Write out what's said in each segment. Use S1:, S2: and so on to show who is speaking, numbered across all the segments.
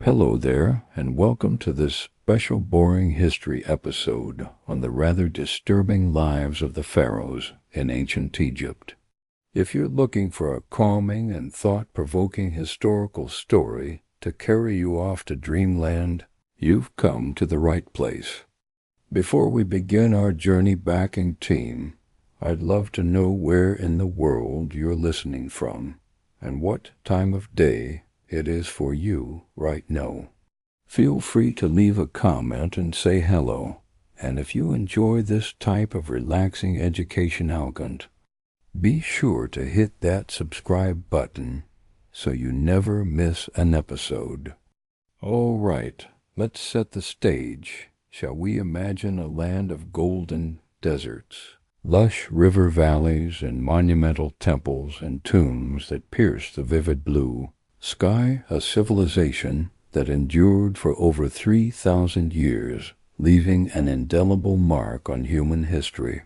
S1: Hello there, and welcome to this special boring history episode on the rather disturbing lives of the pharaohs in ancient Egypt. If you're looking for a calming and thought-provoking historical story to carry you off to dreamland, you've come to the right place. Before we begin our journey back in team, I'd love to know where in the world you're listening from and what time of day it is for you right now. Feel free to leave a comment and say hello, and if you enjoy this type of relaxing educational content, be sure to hit that subscribe button so you never miss an episode. All right, let's set the stage. Shall we imagine a land of golden deserts, lush river valleys, and monumental temples and tombs that pierce the vivid blue sky, a civilization that endured for over 3,000 years, leaving an indelible mark on human history.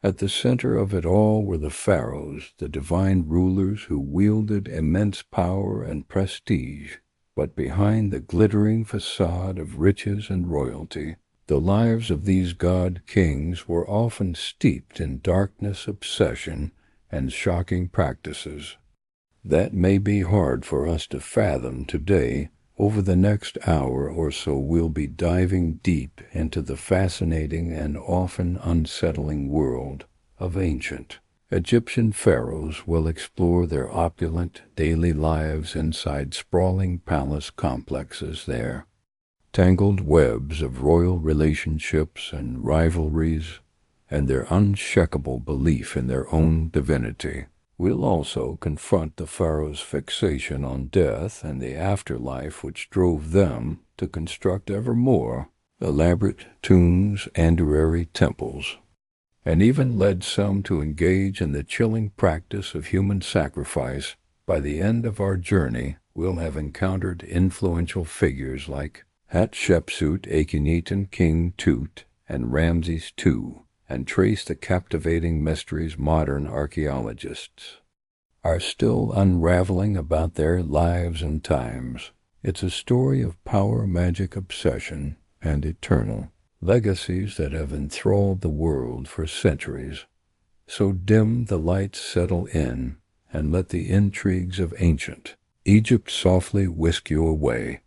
S1: At the center of it all were the pharaohs, the divine rulers who wielded immense power and prestige. But behind the glittering facade of riches and royalty, the lives of these god-kings were often steeped in darkness, obsession, and shocking practices that may be hard for us to fathom today. Over the next hour or so we'll be diving deep into the fascinating and often unsettling world of ancient Egyptian pharaohs. We'll explore their opulent daily lives inside sprawling palace complexes, their tangled webs of royal relationships and rivalries, and their unshakable belief in their own divinity. We'll also confront the pharaohs' fixation on death and the afterlife, which drove them to construct ever more elaborate tombs and temples, and even led some to engage in the chilling practice of human sacrifice. By the end of our journey, we'll have encountered influential figures like Hatshepsut, Akhenaten, King Tut, and Ramses II, and trace the captivating mysteries modern archaeologists are still unraveling about their lives and times. It's a story of power, magic, obsession, and eternal legacies that have enthralled the world for centuries. So dim the lights, settle in, and let the intrigues of ancient Egypt softly whisk you away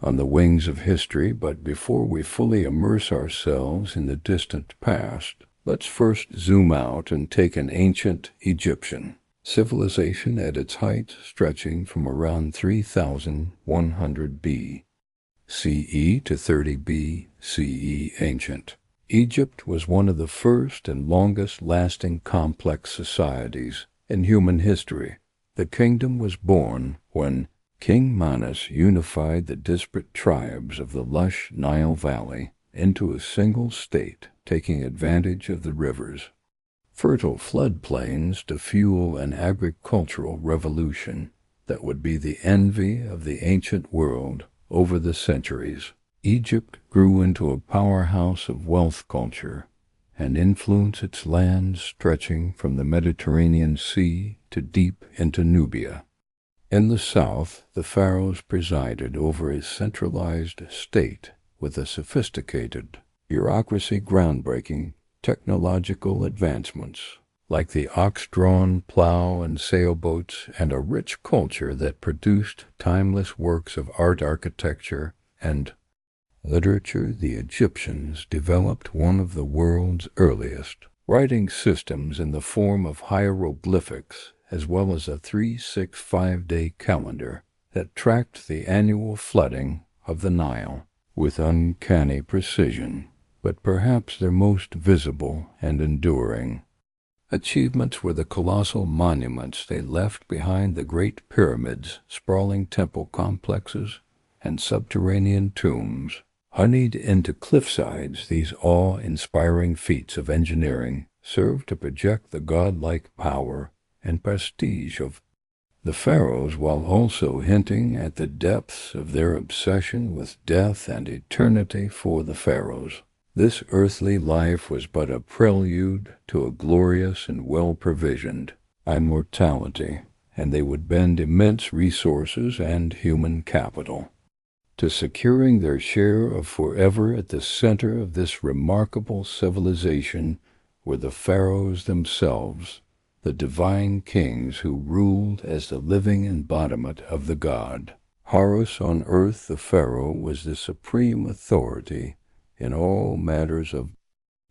S1: on the wings of history. But before we fully immerse ourselves in the distant past, let's first zoom out and take an ancient Egyptian civilization at its height, stretching from around 3100 BCE to 30 BCE. Ancient Egypt was one of the first and longest-lasting complex societies in human history. The kingdom was born when King Manus unified the disparate tribes of the lush Nile Valley into a single state, taking advantage of the river's fertile floodplains to fuel an agricultural revolution that would be the envy of the ancient world over the centuries. Egypt grew into a powerhouse of wealth, culture, and influence, its lands stretching from the Mediterranean Sea to deep into Nubia. In the south, the pharaohs presided over a centralized state with a sophisticated bureaucracy, groundbreaking technological advancements like the ox-drawn plow and sailboats, and a rich culture that produced timeless works of art, architecture, and literature. The Egyptians developed one of the world's earliest writing systems in the form of hieroglyphics, as well as a 365-day calendar that tracked the annual flooding of the Nile with uncanny precision. But perhaps their most visible and enduring achievements were the colossal monuments they left behind: the Great Pyramids, sprawling temple complexes, and subterranean tombs honeyed into cliffsides. These awe-inspiring feats of engineering served to project the godlike power and prestige of the pharaohs, while also hinting at the depths of their obsession with death and eternity. For the pharaohs, this earthly life was but a prelude to a glorious and well-provisioned immortality, and they would bend immense resources and human capital to securing their share of forever at the center of this remarkable civilization were the pharaohs themselves, the divine kings who ruled as the living embodiment of the god. Horus on earth, the pharaoh, was the supreme authority in all matters of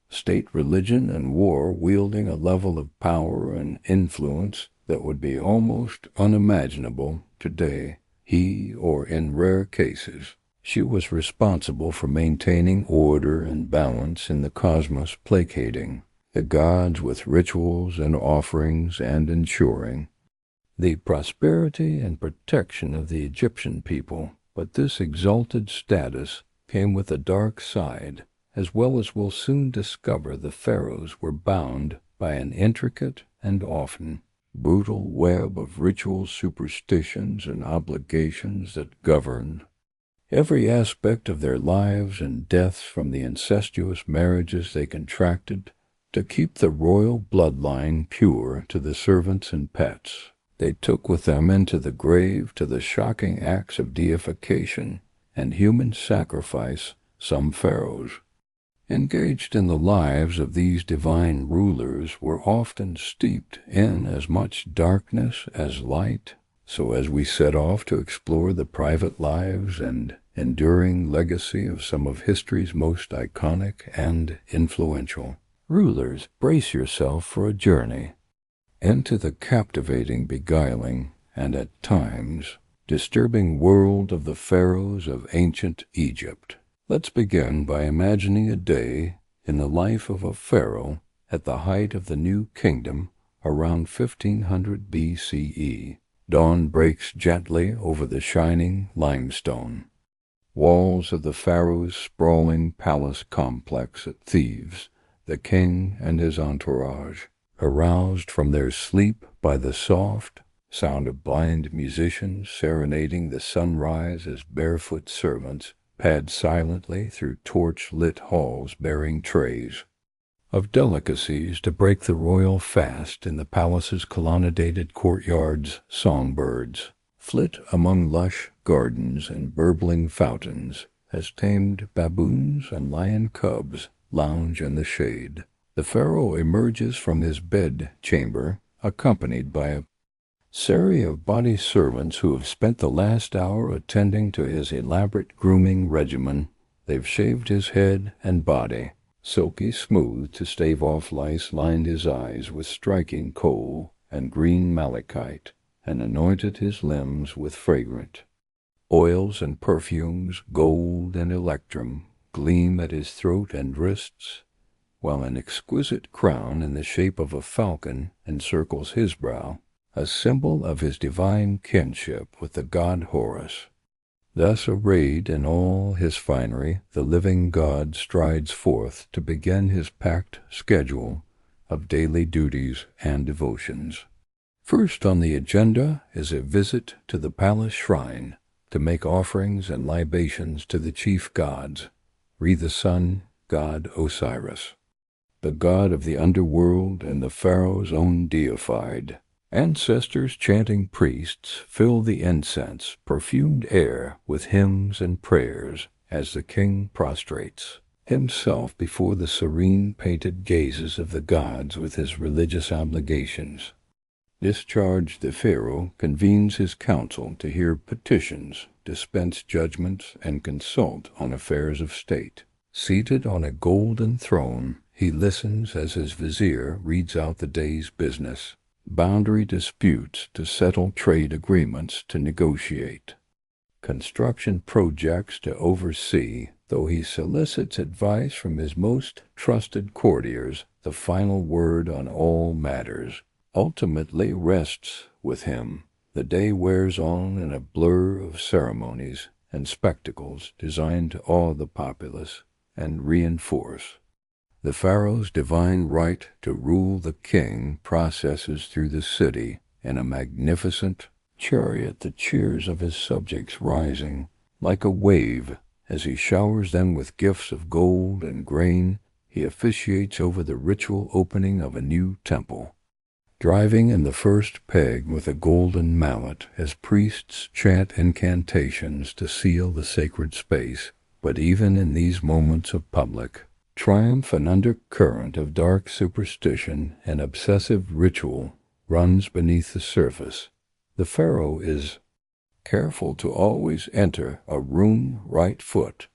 S1: state, religion, and war, wielding a level of power and influence that would be almost unimaginable today. He, or in rare cases, she was responsible for maintaining order and balance in the cosmos, placating the gods with rituals and offerings and ensuring the prosperity and protection of the Egyptian people. But this exalted status came with a dark side. As well as we'll soon discover, the pharaohs were bound by an intricate and often brutal web of ritual superstitions and obligations that governed every aspect of their lives and deaths, from the incestuous marriages they contracted to keep the royal bloodline pure to the servants and pets they took with them into the grave, to the shocking acts of deification and human sacrifice. Some pharaohs engaged in the lives of these divine rulers were often steeped in as much darkness as light. So as we set off to explore the private lives and enduring legacy of some of history's most iconic and influential rulers, brace yourself for a journey into the captivating, beguiling, and at times disturbing world of the pharaohs of ancient Egypt. Let's begin by imagining a day in the life of a pharaoh at the height of the new kingdom around 1500 BCE. Dawn breaks gently over the shining limestone walls of the pharaoh's sprawling palace complex at Thebes. The king and his entourage, aroused from their sleep by the soft sound of blind musicians serenading the sunrise as barefoot servants pad silently through torch-lit halls bearing trays of delicacies to break the royal fast. In the palace's colonnaded courtyards, songbirds flit among lush gardens and burbling fountains as tamed baboons and lion cubs lounge in the shade. The pharaoh emerges from his bed chamber, accompanied by a series of body servants who have spent the last hour attending to his elaborate grooming regimen. They've shaved his head and body, silky smooth to stave off lice, lined his eyes with striking kohl and green malachite, and anointed his limbs with fragrant oils and perfumes. Gold and electrum gleam at his throat and wrists, while an exquisite crown in the shape of a falcon encircles his brow, a symbol of his divine kinship with the god Horus. Thus arrayed in all his finery, the living god strides forth to begin his packed schedule of daily duties and devotions. First on the agenda is a visit to the palace shrine to make offerings and libations to the chief gods. Re the sun god Osiris, the god of the underworld and the pharaoh's own deified ancestors. Chanting priests fill the incense perfumed air with hymns and prayers as the king prostrates himself before the serene painted gazes of the gods with his religious obligations. Discharged, the pharaoh convenes his council to hear petitions, dispense judgments, and consult on affairs of state. Seated on a golden throne, he listens as his vizier reads out the day's business, boundary disputes to settle, trade agreements to negotiate, construction projects to oversee. Though he solicits advice from his most trusted courtiers, the final word on all matters ultimately rests with him. The day wears on in a blur of ceremonies and spectacles designed to awe the populace and reinforce the pharaoh's divine right to rule. The king processes through the city in a magnificent chariot, the cheers of his subjects rising like a wave as he showers them with gifts of gold and grain. He officiates over the ritual opening of a new temple, driving in the first peg with a golden mallet as priests chant incantations to seal the sacred space. But even in these moments of public triumph, an undercurrent of dark superstition and obsessive ritual runs beneath the surface. The pharaoh is careful to always enter a room right foot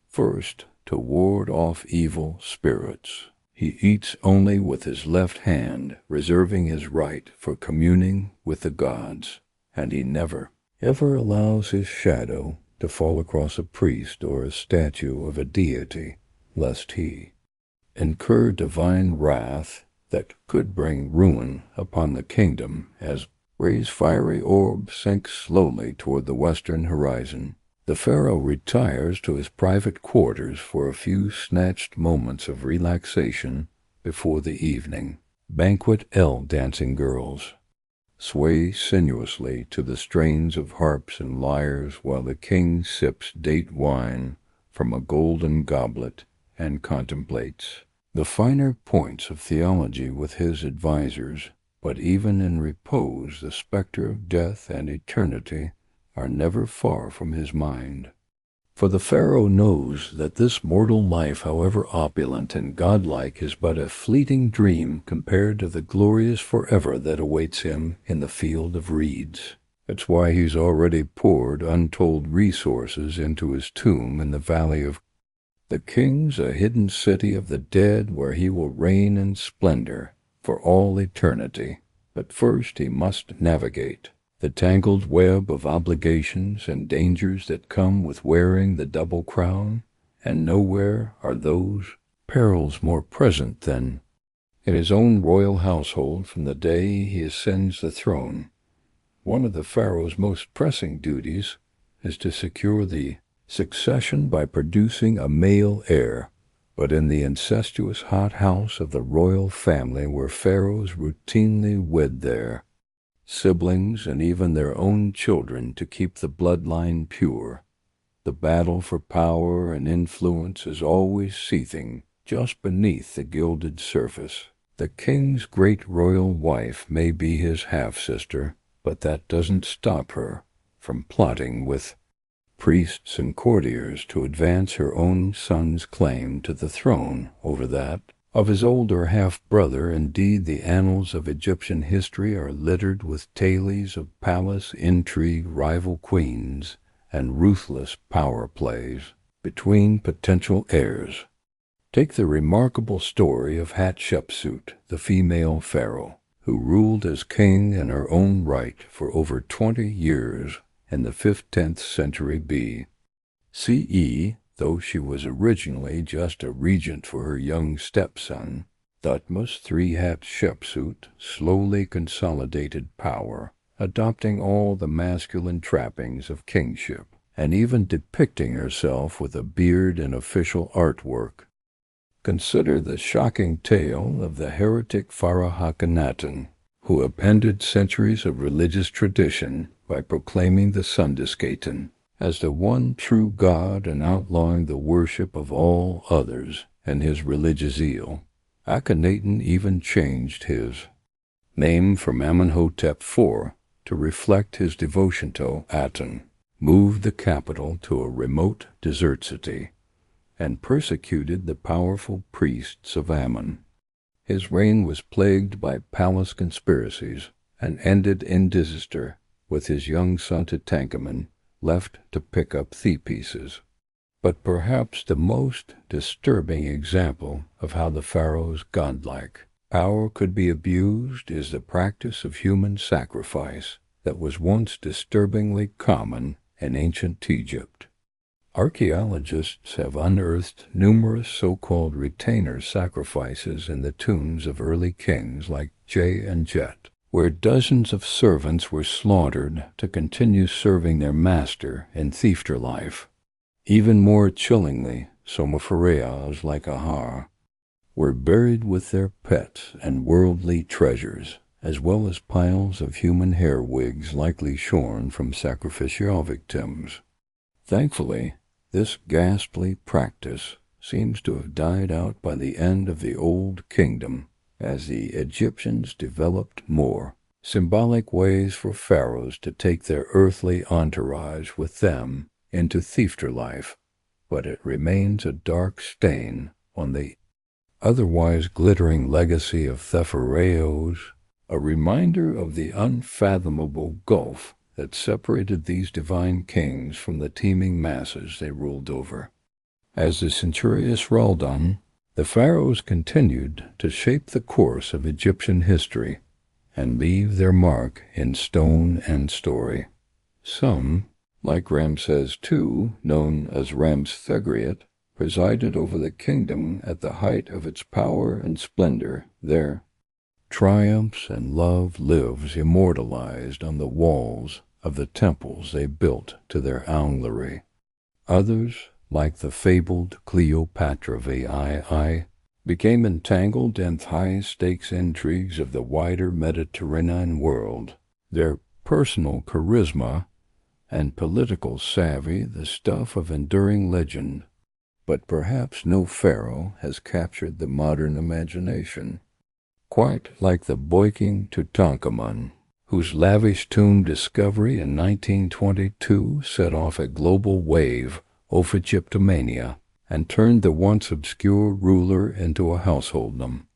S1: first to ward off evil spirits. He eats only with his left hand, reserving his right for communing with the gods, and he never, ever allows his shadow to fall across a priest or a statue of a deity, lest he incur divine wrath that could bring ruin upon the kingdom. As Ray's fiery orb sinks slowly toward the western horizon, the pharaoh retires to his private quarters for a few snatched moments of relaxation before the evening. Banquet dancing girls sway sinuously to the strains of harps and lyres while the king sips date wine from a golden goblet and contemplates the finer points of theology with his advisers. But even in repose, the specter of death and eternity are never far from his mind. For the pharaoh knows that this mortal life, however opulent and godlike, is but a fleeting dream compared to the glorious forever that awaits him in the field of reeds. That's why he's already poured untold resources into his tomb in the valley of the kings, a hidden city of the dead where he will reign in splendor for all eternity. But first he must navigate the tangled web of obligations and dangers that come with wearing the double crown, and nowhere are those perils more present than in his own royal household from the day he ascends the throne. One of the pharaoh's most pressing duties is to secure the succession by producing a male heir. But in the incestuous hothouse of the royal family, where pharaohs routinely wed their siblings and even their own children to keep the bloodline pure, the battle for power and influence is always seething just beneath the gilded surface. The king's great royal wife may be his half-sister, but that doesn't stop her from plotting with priests and courtiers to advance her own son's claim to the throne over that of his older half-brother. Indeed, the annals of Egyptian history are littered with tales of palace intrigue, rival queens, and ruthless power plays between potential heirs. Take the remarkable story of Hatshepsut, the female pharaoh, who ruled as king in her own right for over 20 years in the 5th-10th century B.C.E., though she was originally just a regent for her young stepson. Thutmose III Hatshepsut slowly consolidated power, adopting all the masculine trappings of kingship, and even depicting herself with a beard in official artwork. Consider the shocking tale of the heretic Pharaoh Akhenaten, who appended centuries of religious tradition by proclaiming the Sundiskaten as the one true God and outlawing the worship of all others. In his religious zeal, Akhenaten even changed his name from Amenhotep IV to reflect his devotion to Aten, moved the capital to a remote desert city, and persecuted the powerful priests of Ammon. His reign was plagued by palace conspiracies and ended in disaster, with his young son Tutankhamun left to pick up thigh pieces. But perhaps the most disturbing example of how the pharaoh's godlike power could be abused is the practice of human sacrifice that was once disturbingly common in ancient Egypt. Archaeologists have unearthed numerous so-called retainer sacrifices in the tombs of early kings like J and Jet, where dozens of servants were slaughtered to continue serving their master in afterlife. Even more chillingly, some pharaohs like Ahar were buried with their pets and worldly treasures, as well as piles of human hair wigs likely shorn from sacrificial victims. Thankfully, this ghastly practice seems to have died out by the end of the Old Kingdom, as the Egyptians developed more symbolic ways for pharaohs to take their earthly entourage with them into thiefer life, but it remains a dark stain on the otherwise glittering legacy of the Pharaohs, a reminder of the unfathomable gulf that separated these divine kings from the teeming masses they ruled over. As the centuries rolled on, the pharaohs continued to shape the course of Egyptian history and leave their mark in stone and story. Some, like Ramses II, known as Ramsthegriot, presided over the kingdom at the height of its power and splendor. Their triumphs and love lives immortalized on the walls of the temples they built to their ownery. Others, like the fabled Cleopatra VII, became entangled in high-stakes intrigues of the wider Mediterranean world, their personal charisma and political savvy the stuff of enduring legend. But perhaps no pharaoh has captured the modern imagination quite like the boiking Tutankhamun, whose lavish tomb discovery in 1922 set off a global wave of Egyptomania and turned the once obscure ruler into a householdom.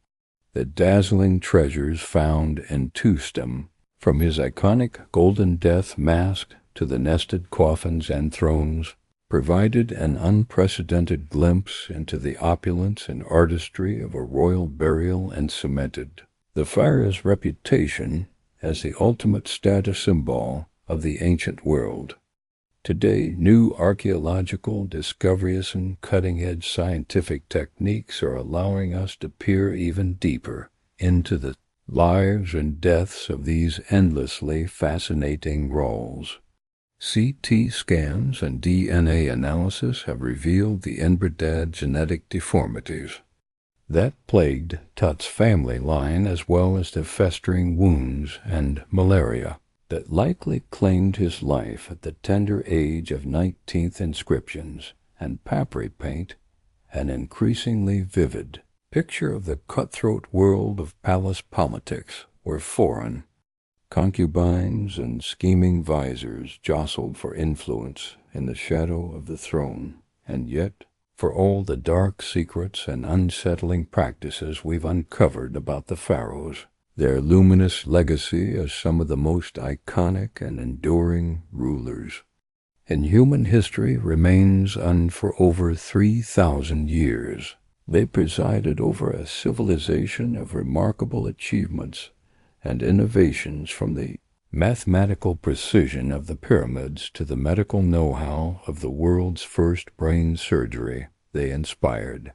S1: The dazzling treasures found in Tustem, from his iconic golden death mask to the nested coffins and thrones, provided an unprecedented glimpse into the opulence and artistry of a royal burial and cemented the pharaoh's reputation as the ultimate status symbol of the ancient world. Today, new archaeological discoveries and cutting-edge scientific techniques are allowing us to peer even deeper into the lives and deaths of these endlessly fascinating roles. CT scans and DNA analysis have revealed the inbred genetic deformities that plagued Tut's family line, as well as the festering wounds and malaria that likely claimed his life at the tender age of 19th. Inscriptions and papyri paint an increasingly vivid picture of the cutthroat world of palace politics, where foreign concubines and scheming visors jostled for influence in the shadow of the throne. And yet, for all the dark secrets and unsettling practices we've uncovered about the pharaohs, their luminous legacy as some of the most iconic and enduring rulers in human history remains for over 3,000 years. They presided over a civilization of remarkable achievements and innovations, from the mathematical precision of the pyramids to the medical know-how of the world's first brain surgery. They inspired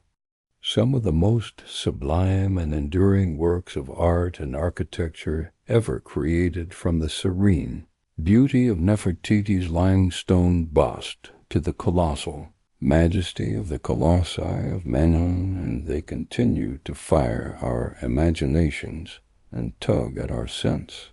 S1: some of the most sublime and enduring works of art and architecture ever created, from the serene beauty of Nefertiti's limestone bust to the colossal majesty of the colossi of Menon, and they continue to fire our imaginations and tug at our sense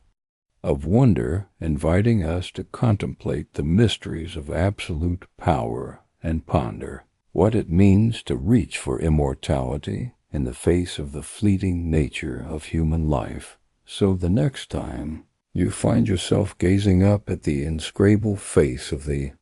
S1: of wonder, inviting us to contemplate the mysteries of absolute power and ponder what it means to reach for immortality in the face of the fleeting nature of human life. So the next time you find yourself gazing up at the inscrutable face of the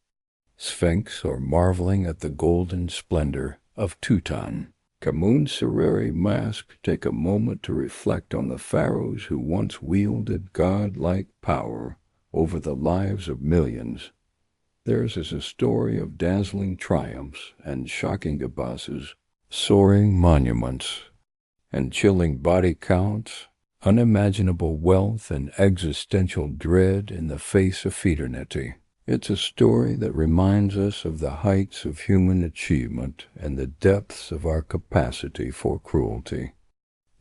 S1: Sphinx, or marveling at the golden splendor of Tutankhamun's ceremonial mask, take a moment to reflect on the pharaohs who once wielded godlike power over the lives of millions. Theirs is a story of dazzling triumphs and shocking abysses, soaring monuments and chilling body counts, unimaginable wealth and existential dread in the face of eternity. It's a story that reminds us of the heights of human achievement and the depths of our capacity for cruelty,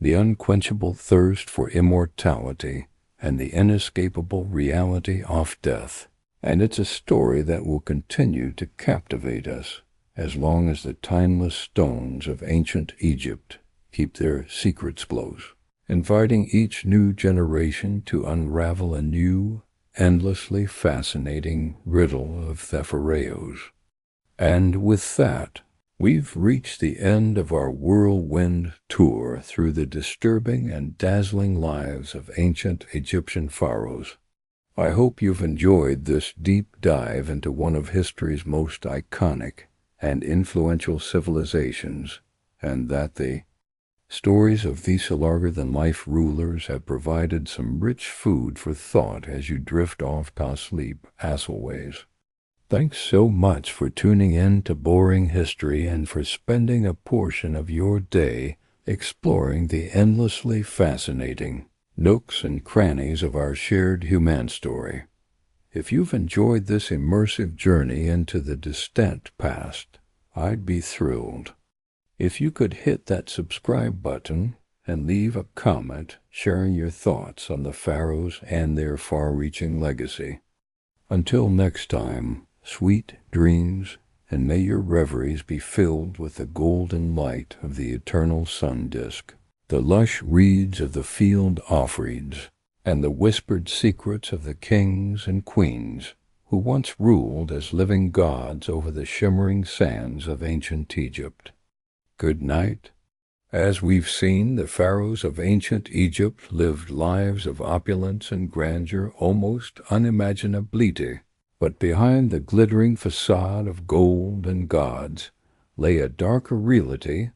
S1: the unquenchable thirst for immortality, and the inescapable reality of death. And it's a story that will continue to captivate us as long as the timeless stones of ancient Egypt keep their secrets close, inviting each new generation to unravel a new, endlessly fascinating riddle of the Pharaohs. And with that, We've reached the end of our whirlwind tour through the disturbing and dazzling lives of ancient Egyptian pharaohs. I hope you've enjoyed this deep dive into one of history's most iconic and influential civilizations, and that the stories of these larger-than-life rulers have provided some rich food for thought as you drift off to sleep Asselways. Thanks so much for tuning in to Boring History and for spending a portion of your day exploring the endlessly fascinating nooks and crannies of our shared human story. If you've enjoyed this immersive journey into the distant past, I'd be thrilled if you could hit that subscribe button and leave a comment sharing your thoughts on the pharaohs and their far-reaching legacy. Until next time, sweet dreams, and may your reveries be filled with the golden light of the eternal sun disk, the lush reeds of the field offreeds, and the whispered secrets of the kings and queens who once ruled as living gods over the shimmering sands of ancient Egypt. Good night. As we've seen, the pharaohs of ancient Egypt lived lives of opulence and grandeur almost unimaginability. But behind the glittering facade of gold and gods lay a darker reality,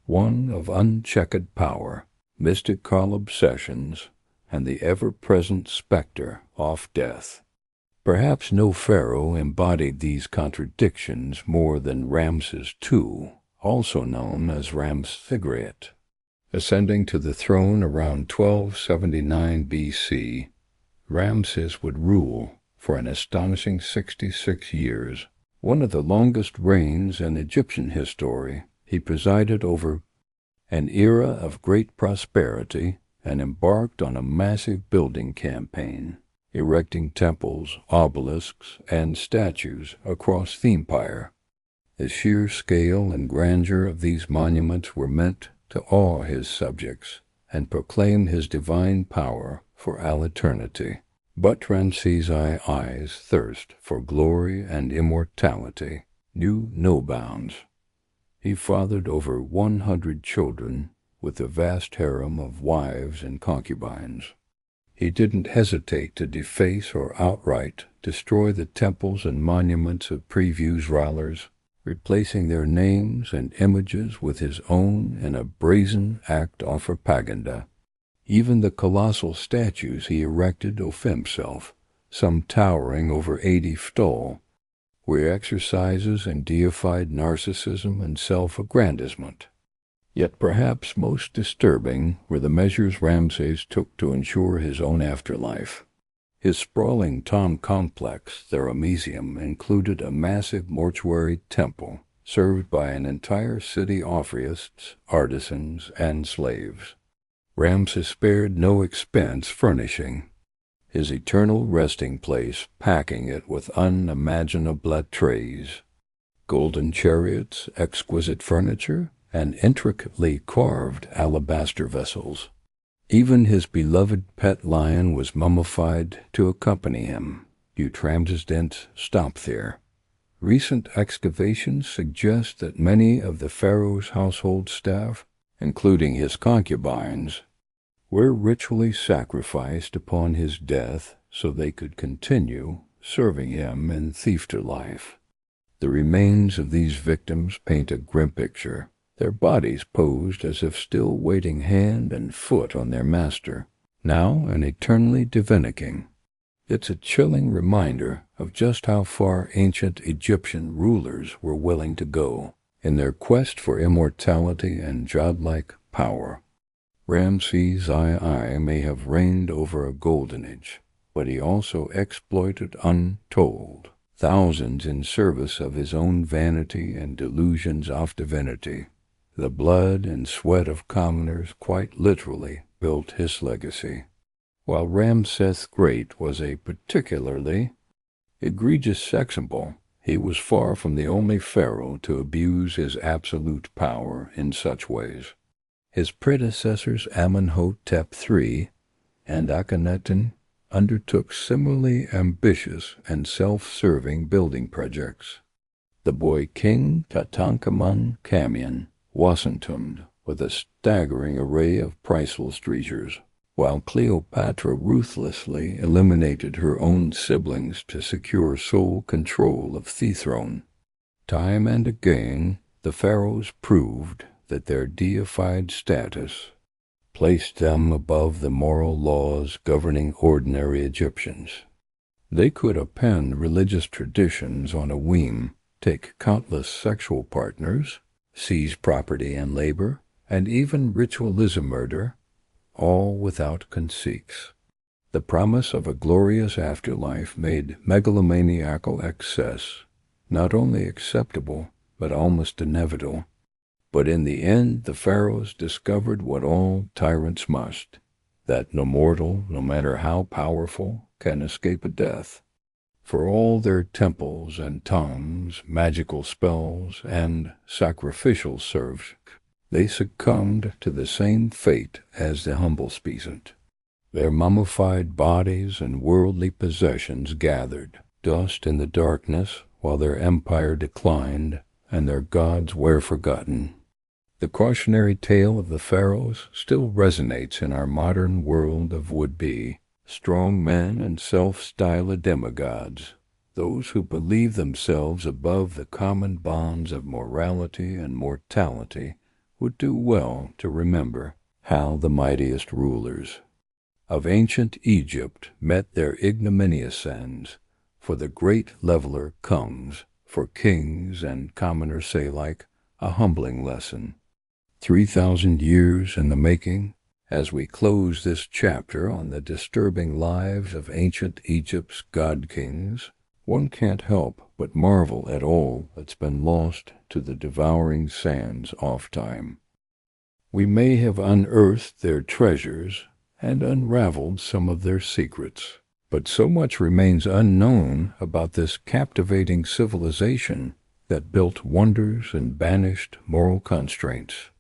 S1: one of unchecked power, mystical obsessions, and the ever-present specter of death. Perhaps no pharaoh embodied these contradictions more than Ramses II, also known as Ramesses. Ascending to the throne around 1279 BC, Ramses would rule for an astonishing 66 years, one of the longest reigns in Egyptian history. He presided over an era of great prosperity and embarked on a massive building campaign, erecting temples, obelisks, and statues across the empire. The sheer scale and grandeur of these monuments were meant to awe his subjects and proclaim his divine power for all eternity. But Ramses I's thirst for glory and immortality knew no bounds. He fathered over 100 children with a vast harem of wives and concubines. He didn't hesitate to deface or outright destroy the temples and monuments of previous rulers, replacing their names and images with his own in a brazen act of propaganda. Even the colossal statues he erected of himself, some towering over 80 tall, were exercises in deified narcissism and self-aggrandizement. Yet perhaps most disturbing were the measures Ramses took to ensure his own afterlife. His sprawling tomb complex, the Ramesseum, included a massive mortuary temple served by an entire city of priests, artisans, and slaves. Ramses spared no expense furnishing his eternal resting place, packing it with unimaginable trays, golden chariots, exquisite furniture, and intricately carved alabaster vessels. Even his beloved pet lion was mummified to accompany him. Ramses didn't stop there. Recent excavations suggest that many of the pharaoh's household staff, including his concubines, were ritually sacrificed upon his death so they could continue serving him in afterlife. The remains of these victims paint a grim picture, their bodies posed as if still waiting hand and foot on their master, now and eternally divining. It's a chilling reminder of just how far ancient Egyptian rulers were willing to go in their quest for immortality and godlike power. Ramses II may have reigned over a golden age, but he also exploited untold thousands in service of his own vanity and delusions of divinity. The blood and sweat of commoners quite literally built his legacy. While Ramses Great was a particularly egregious sex symbol, he was far from the only pharaoh to abuse his absolute power in such ways. His predecessors Amenhotep III and Akhenaten undertook similarly ambitious and self-serving building projects. The boy king Tutankhamun Kamian was entombed with a staggering array of priceless treasures, while Cleopatra ruthlessly eliminated her own siblings to secure sole control of the throne. Time and again, the pharaohs proved that their deified status placed them above the moral laws governing ordinary Egyptians. They could append religious traditions on a whim, take countless sexual partners, seize property and labor, and even ritualism murder, all without conceits. The promise of a glorious afterlife made megalomaniacal excess not only acceptable, but almost inevitable. But in the end, the pharaohs discovered what all tyrants must, that no mortal, no matter how powerful, can escape a death. For all their temples and tombs, magical spells, and sacrificial serfs, they succumbed to the same fate as the humble peasant. Their mummified bodies and worldly possessions gathered dust in the darkness while their empire declined and their gods were forgotten. The cautionary tale of the pharaohs still resonates in our modern world of would-be strong men and self-styled demigods, those who believe themselves above the common bonds of morality and mortality would do well to remember how the mightiest rulers of ancient Egypt met their ignominious ends, for the great leveler comes, for kings and commoners alike, a humbling lesson. 3,000 years in the making, as we close this chapter on the disturbing lives of ancient Egypt's god-kings, one can't help but marvel at all that's been lost to the devouring sands oft-time. We may have unearthed their treasures and unraveled some of their secrets, but so much remains unknown about this captivating civilization that built wonders and banished moral constraints.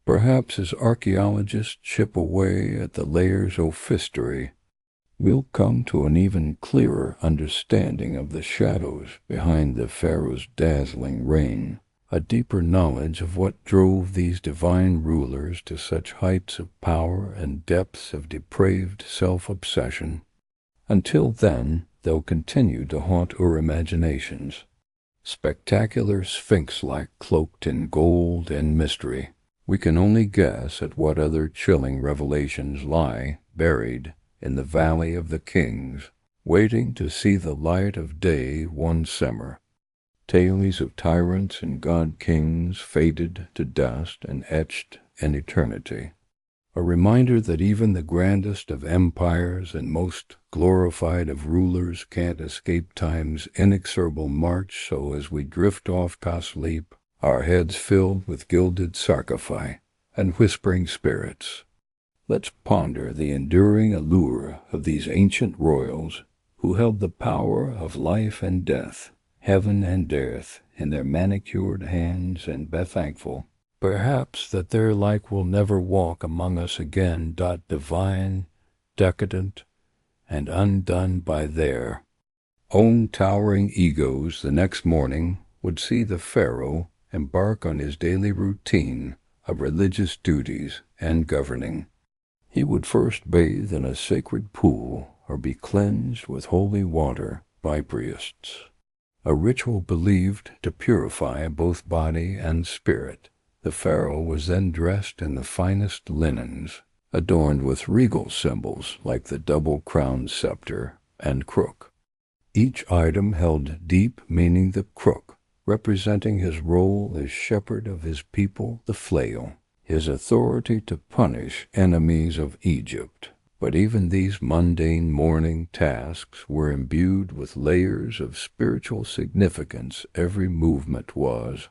S1: Perhaps as archaeologists chip away at the layers of history, we'll come to an even clearer understanding of the shadows behind the pharaoh's dazzling reign, a deeper knowledge of what drove these divine rulers to such heights of power and depths of depraved self-obsession. Until then, they'll continue to haunt our imaginations, spectacular sphinx-like cloaked in gold and mystery. We can only guess at what other chilling revelations lie buried in the Valley of the Kings, waiting to see the light of day one summer. Tales of tyrants and god-kings faded to dust and etched in eternity. A reminder that even the grandest of empires and most glorified of rulers can't escape time's inexorable march, so as we drift off to sleep, our heads filled with gilded sarcophagi and whispering spirits, let's ponder the enduring allure of these ancient royals who held the power of life and death, heaven and earth in their manicured hands, and be thankful, perhaps, that their like will never walk among us again, divine, decadent, and undone by their own towering egos. The next morning would see the pharaoh embark on his daily routine of religious duties and governing. He would first bathe in a sacred pool or be cleansed with holy water by priests, a ritual believed to purify both body and spirit. The pharaoh was then dressed in the finest linens, adorned with regal symbols like the double-crowned scepter and crook. Each item held deep meaning. The crook representing his role as shepherd of his people, the flail, his authority to punish enemies of Egypt. But even these mundane morning tasks were imbued with layers of spiritual significance. Every movement was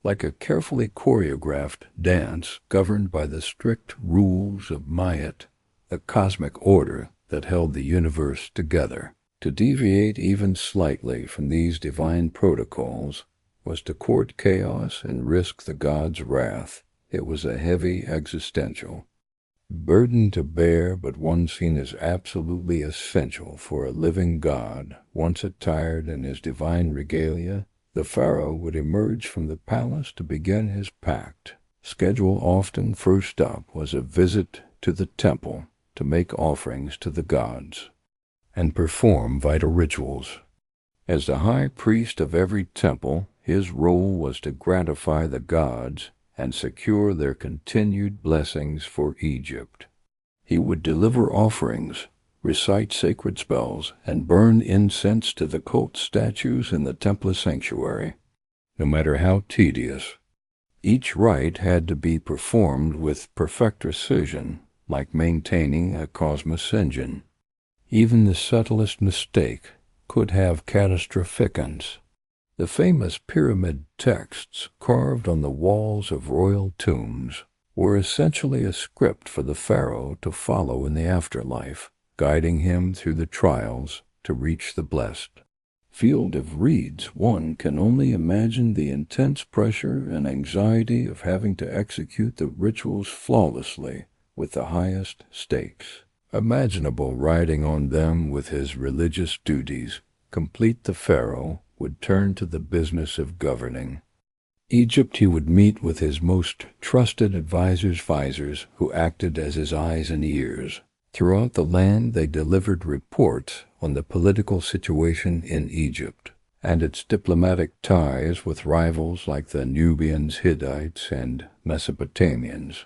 S1: like a carefully choreographed dance governed by the strict rules of Ma'at, the cosmic order that held the universe together. To deviate even slightly from these divine protocols was to court chaos and risk the god's wrath. It was a heavy existential burden to bear, but one seen as absolutely essential for a living god, once attired in his divine regalia, The pharaoh would emerge from the palace to begin his pact. Schedule often first up was a visit to the temple to make offerings to the gods and perform vital rituals. As the high priest of every temple, his role was to gratify the gods and secure their continued blessings for Egypt. He would deliver offerings, recite sacred spells, and burn incense to the cult statues in the temple sanctuary. No matter how tedious, each rite had to be performed with perfect precision, like maintaining a cosmos engine. Even the subtlest mistake could have catastrophic ends. The famous pyramid texts carved on the walls of royal tombs were essentially a script for the pharaoh to follow in the afterlife, guiding him through the trials to reach the blessed. Field of Reeds, one can only imagine the intense pressure and anxiety of having to execute the rituals flawlessly with the highest stakes imaginable riding on them with his religious duties. Complete, the pharaoh would turn to the business of governing. Egypt, he would meet with his most trusted advisors, who acted as his eyes and ears. Throughout the land they delivered reports on the political situation in Egypt and its diplomatic ties with rivals like the Nubians, Hittites, and Mesopotamians.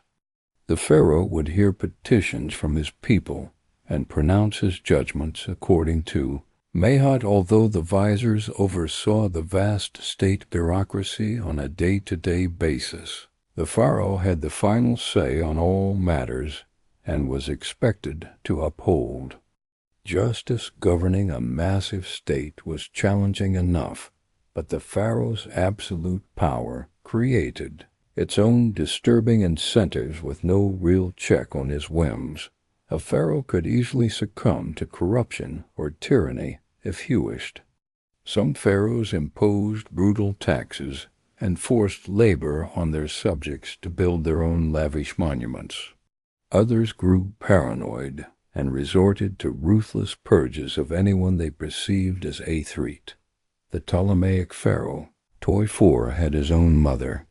S1: The pharaoh would hear petitions from his people and pronounce his judgments according to Mahot. Although the visors oversaw the vast state bureaucracy on a day-to-day basis, the pharaoh had the final say on all matters and was expected to uphold justice. Governing a massive state was challenging enough, but the pharaoh's absolute power created its own disturbing incentives with no real check on his whims. A pharaoh could easily succumb to corruption or tyranny if he wished. Some pharaohs imposed brutal taxes and forced labor on their subjects to build their own lavish monuments. Others grew paranoid and resorted to ruthless purges of anyone they perceived as a threat. The Ptolemaic pharaoh, Toi-IV, had his own mother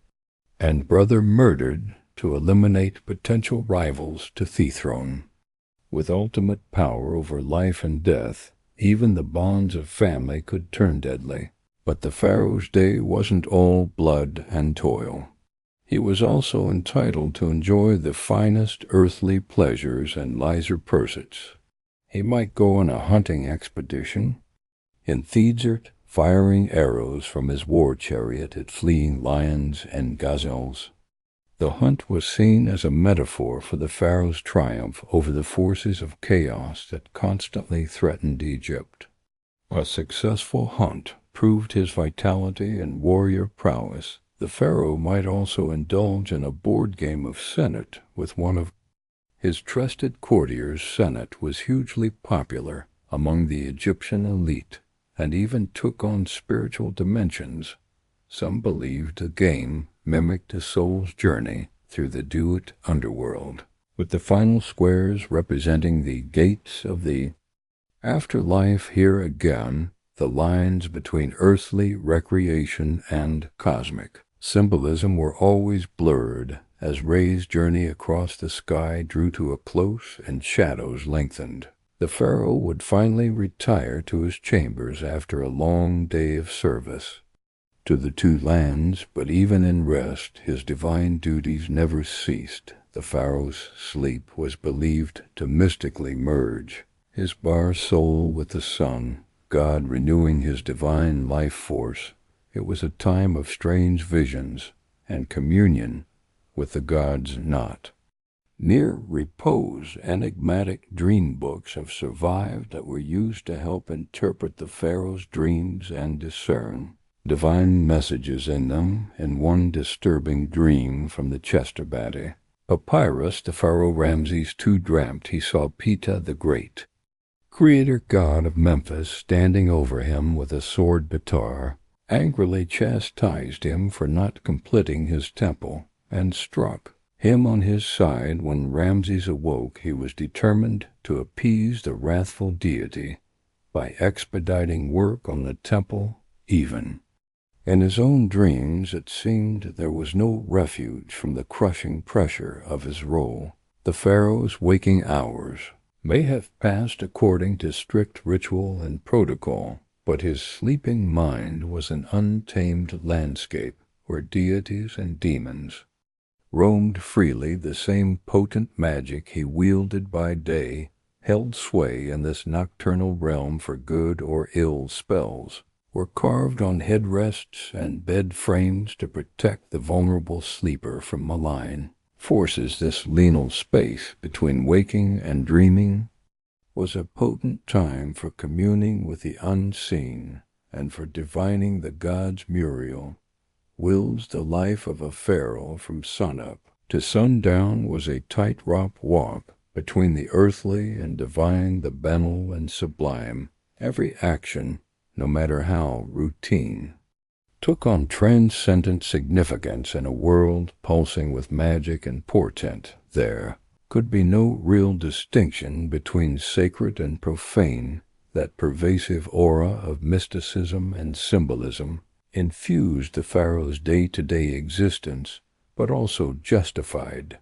S1: and brother murdered to eliminate potential rivals to the throne. With ultimate power over life and death, even the bonds of family could turn deadly. But the pharaoh's day wasn't all blood and toil. He was also entitled to enjoy the finest earthly pleasures and leisure pursuits. He might go on a hunting expedition in Thedzert, firing arrows from his war chariot at fleeing lions and gazelles. The hunt was seen as a metaphor for the pharaoh's triumph over the forces of chaos that constantly threatened Egypt. A successful hunt proved his vitality and warrior prowess. The pharaoh might also indulge in a board game of Senate with one of his trusted courtiers. Senate was hugely popular among the Egyptian elite and even took on spiritual dimensions. Some believed the game mimicked a soul's journey through the Duat underworld, with the final squares representing the gates of the afterlife. Here again, the lines between earthly recreation and cosmic symbolism were always blurred as Ray's journey across the sky drew to a close and shadows lengthened. The pharaoh would finally retire to his chambers after a long day of service to the two lands, but even in rest his divine duties never ceased. The pharaoh's sleep was believed to mystically merge his bar soul with the sun, God renewing his divine life force. It was a time of strange visions and communion with the gods not. Mere repose, enigmatic dream books have survived that were used to help interpret the pharaoh's dreams and discern divine messages in them. In one disturbing dream from the Chesterbati papyrus, the pharaoh Ramses II dreamt he saw Ptah the Great, creator god of Memphis, standing over him with a sword bitar, angrily chastised him for not completing his temple, and struck him on his side. When Ramses awoke, he was determined to appease the wrathful deity by expediting work on the temple even In his own dreams, it seemed there was no refuge from the crushing pressure of his role. The Pharaoh's waking hours may have passed according to strict ritual and protocol, but his sleeping mind was an untamed landscape where deities and demons roamed freely. The same potent magic he wielded by day held sway in this nocturnal realm, for good or ill spells were carved on headrests and bed frames to protect the vulnerable sleeper from malign forces. This liminal space between waking and dreaming was a potent time for communing with the unseen and for divining the gods. Muriel wills the life of a pharaoh from sunup to sundown was a tightrope walk between the earthly and divine, the banal and sublime. Every action, no matter how routine, took on transcendent significance in a world pulsing with magic and portent. There could be no real distinction between sacred and profane. That pervasive aura of mysticism and symbolism infused the pharaoh's day-to-day existence, but also justified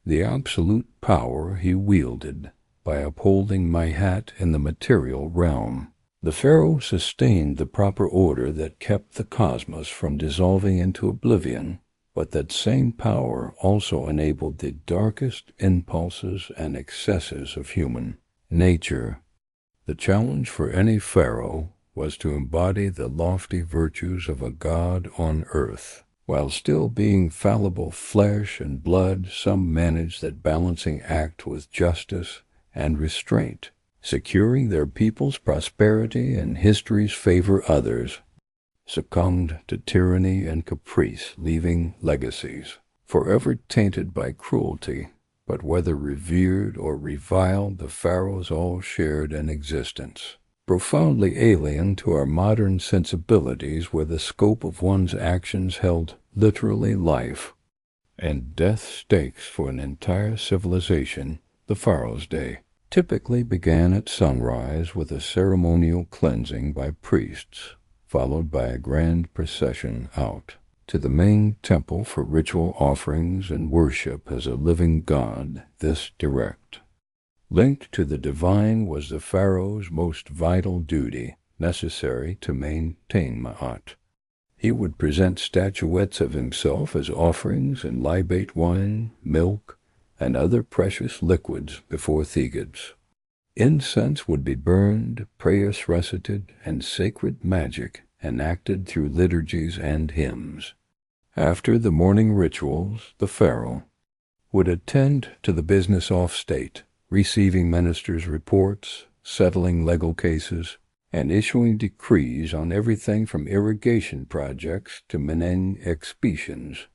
S1: the absolute power he wielded by upholding Mayhat in the material realm. The pharaoh sustained the proper order that kept the cosmos from dissolving into oblivion, but that same power also enabled the darkest impulses and excesses of human nature. The challenge for any pharaoh was to embody the lofty virtues of a god on earth, while still being fallible flesh and blood. Some managed that balancing act with justice and restraint, securing their people's prosperity and history's favor. Others succumbed to tyranny and caprice, leaving legacies forever tainted by cruelty. But whether revered or reviled, the pharaohs all shared an existence profoundly alien to our modern sensibilities, where the scope of one's actions held literally life and death stakes for an entire civilization. The Pharaoh's Day typically began at sunrise with a ceremonial cleansing by priests, followed by a grand procession out to the main temple for ritual offerings and worship as a living god. This direct link to the divine was the pharaoh's most vital duty, necessary to maintain Ma'at. He would present statuettes of himself as offerings and libate wine, milk, and other precious liquids before Thegods. Incense would be burned, prayers recited, and sacred magic enacted through liturgies and hymns. After the morning rituals, the pharaoh would attend to the business of state, receiving ministers' reports, settling legal cases, and issuing decrees on everything from irrigation projects to Menem expeditions.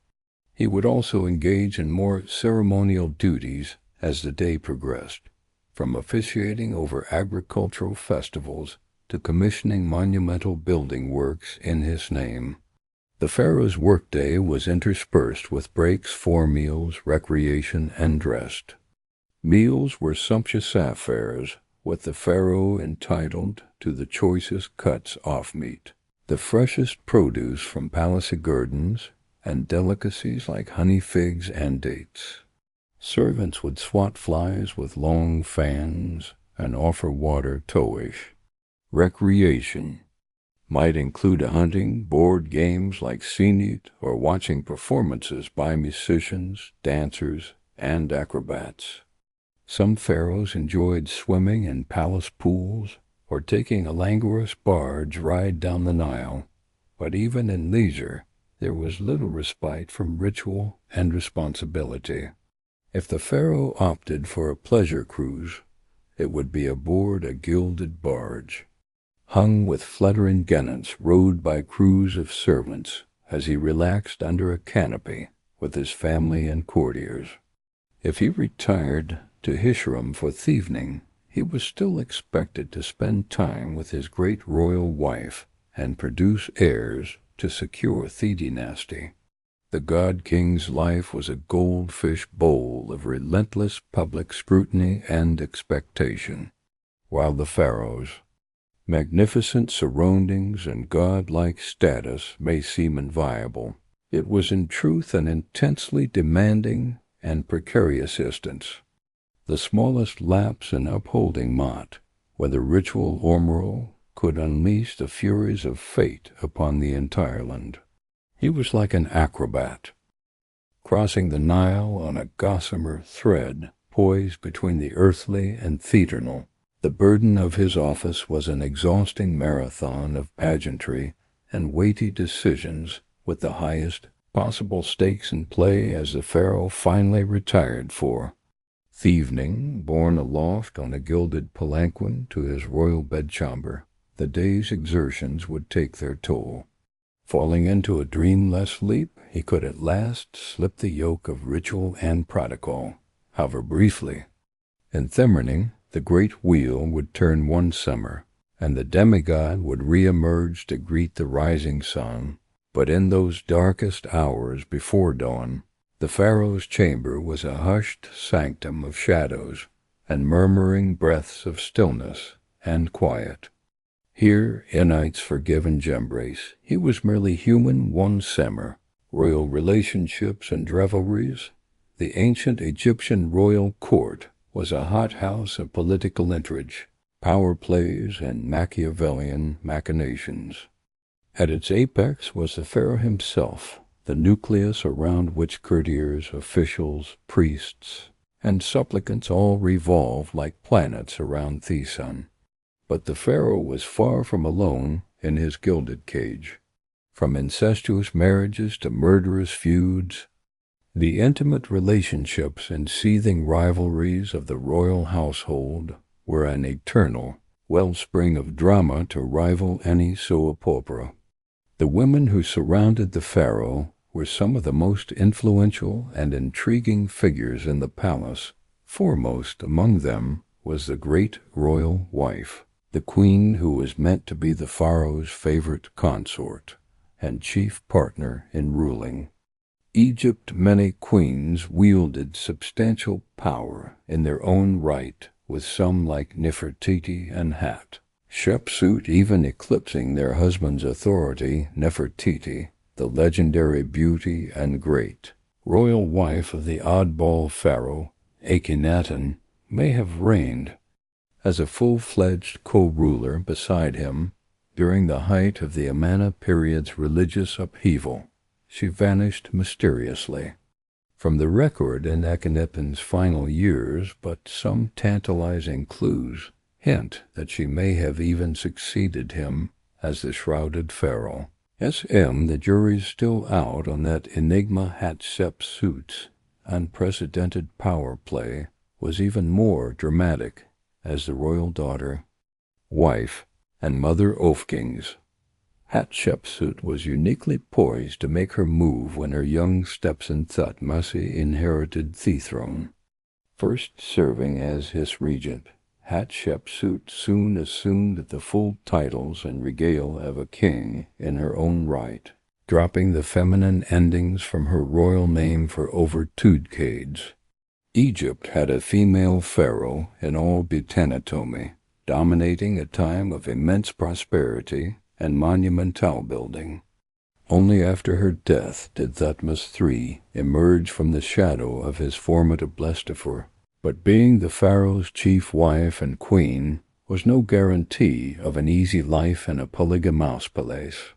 S1: He would also engage in more ceremonial duties as the day progressed, from officiating over agricultural festivals to commissioning monumental building works in his name. The pharaoh's workday was interspersed with breaks for meals, recreation, and rest. Meals were sumptuous affairs, with the pharaoh entitled to the choicest cuts off meat, the freshest produce from palace gardens, and delicacies like honey figs and dates. Servants would swat flies with long fans and offer water towish. Recreation might include hunting, board games like Seanit, or watching performances by musicians, dancers, and acrobats. Some pharaohs enjoyed swimming in palace pools or taking a languorous barge ride down the Nile, but even in leisure there was little respite from ritual and responsibility. If the pharaoh opted for a pleasure cruise, it would be aboard a gilded barge, hung with fluttering gannets, rowed by crews of servants as he relaxed under a canopy with his family and courtiers. If he retired to Hisharam for thievening, he was still expected to spend time with his great royal wife and produce heirs to secure the dynasty. The god-king's life was a goldfish bowl of relentless public scrutiny and expectation, while the pharaohs Magnificent surroundings and godlike status may seem inviolable. It was in truth an intensely demanding and precarious existence. The smallest lapse in upholding Mot, whether ritual or moral, could unleash the furies of fate upon the entire land. He was like an acrobat, crossing the Nile on a gossamer thread poised between the earthly and eternal. The burden of his office was an exhausting marathon of pageantry and weighty decisions with the highest possible stakes in play as the pharaoh finally retired for the evening, borne aloft on a gilded palanquin to his royal bedchamber. The day's exertions would take their toll. Falling into a dreamless sleep, he could at last slip the yoke of ritual and protocol, however briefly. In Themmerning, the great wheel would turn one summer, and the demigod would re-emerge to greet the rising sun. But in those darkest hours before dawn, the pharaoh's chamber was a hushed sanctum of shadows and murmuring breaths of stillness and quiet. Here, Enite's forgiven gembrace, he was merely human one summer. Royal relationships and revelries. The ancient Egyptian royal court was a hothouse of political intrigue, power plays, and Machiavellian machinations. At its apex was the pharaoh himself, the nucleus around which courtiers, officials, priests, and supplicants all revolved like planets around the sun. But the pharaoh was far from alone in his gilded cage. From incestuous marriages to murderous feuds, the intimate relationships and seething rivalries of the royal household were an eternal wellspring of drama to rival any soap opera. The women who surrounded the pharaoh were some of the most influential and intriguing figures in the palace. Foremost among them was the great royal wife, the queen who was meant to be the pharaoh's favorite consort and chief partner in ruling. Egypt's many queens wielded substantial power in their own right, with some like Nefertiti and Hatshepsut even eclipsing their husband's authority. Nefertiti, the legendary beauty and great royal wife of the oddball pharaoh Akhenaten, may have reigned as a full-fledged co-ruler beside him during the height of the Amarna period's religious upheaval. She vanished mysteriously from the record in Akhenaten's final years, but some tantalizing clues hint that she may have even succeeded him as the shrouded pharaoh. The jury's still out on that enigma. Hatshepsut's unprecedented power play was even more dramatic as the royal daughter, wife, and mother of kings. Hatshepsut was uniquely poised to make her move when her young stepson Thutmose inherited the throne. First serving as his regent, Hatshepsut soon assumed the full titles and regale of a king in her own right, dropping the feminine endings from her royal name for over 2 decades. Egypt had a female pharaoh in all Butanatomy, dominating a time of immense prosperity and monumental building. Only after her death did Thutmose III emerge from the shadow of his formidable Blestifor. But being the pharaoh's chief wife and queen was no guarantee of an easy life in a polygamous palace.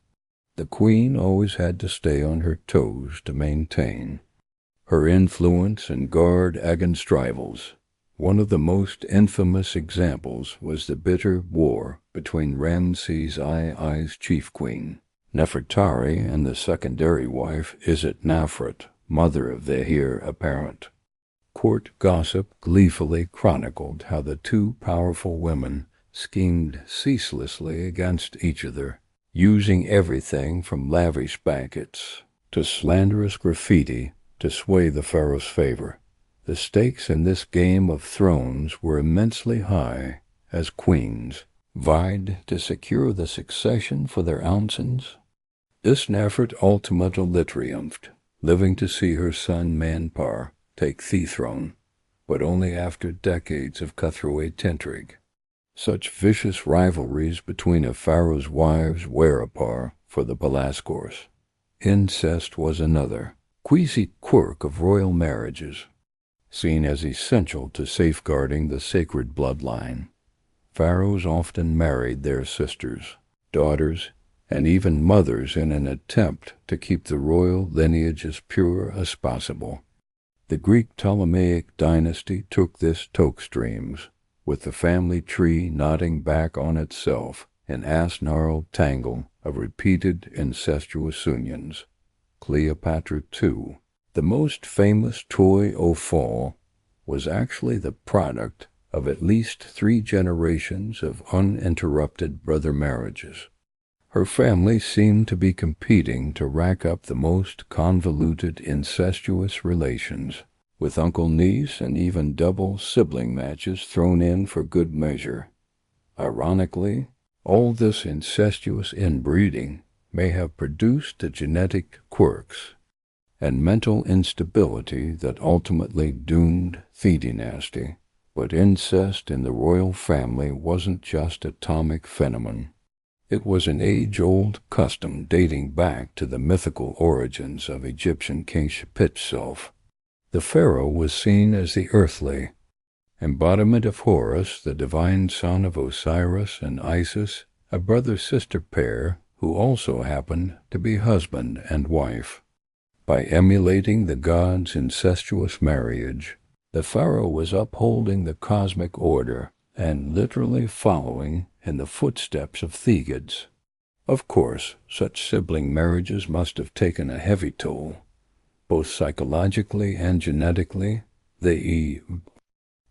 S1: The queen always had to stay on her toes to maintain her influence and guard against rivals. One of the most infamous examples was the bitter war between Ramses II's chief queen, Nefertari, and the secondary wife, Nafret, mother of the heir apparent. Court gossip gleefully chronicled how the two powerful women schemed ceaselessly against each other, using everything from lavish banquets to slanderous graffiti to sway the pharaoh's favor. The stakes in this game of thrones were immensely high, as queens vied to secure the succession for their ouncins. Nafret ultimately triumphed, living to see her son Manpar take the throne, but only after decades of cutthroat intrigue. Such vicious rivalries between a pharaoh's wives were a par for the Pelasgors. Incest was another, queasy quirk of royal marriages, seen as essential to safeguarding the sacred bloodline. Pharaohs often married their sisters, daughters, and even mothers in an attempt to keep the royal lineage as pure as possible. The Greek Ptolemaic dynasty took this to extremes, with the family tree nodding back on itself, an ass-gnarled tangle of repeated incestuous unions. Cleopatra, too, the most famous toy au fall, was actually the product of at least 3 generations of uninterrupted brother marriages. Her family seemed to be competing to rack up the most convoluted incestuous relations, with uncle-niece and even double sibling matches thrown in for good measure. Ironically, all this incestuous inbreeding may have produced the genetic quirks and mental instability that ultimately doomed the dynasty. But incest in the royal family wasn't just atomic phenomenon. It was an age-old custom dating back to the mythical origins of Egyptian king itself. The pharaoh was seen as the earthly embodiment of Horus, the divine son of Osiris, and Isis, a brother-sister pair who also happened to be husband and wife. By emulating the gods' incestuous marriage, the pharaoh was upholding the cosmic order and literally following in the footsteps of Thegods. Of course, such sibling marriages must have taken a heavy toll, both psychologically and genetically. The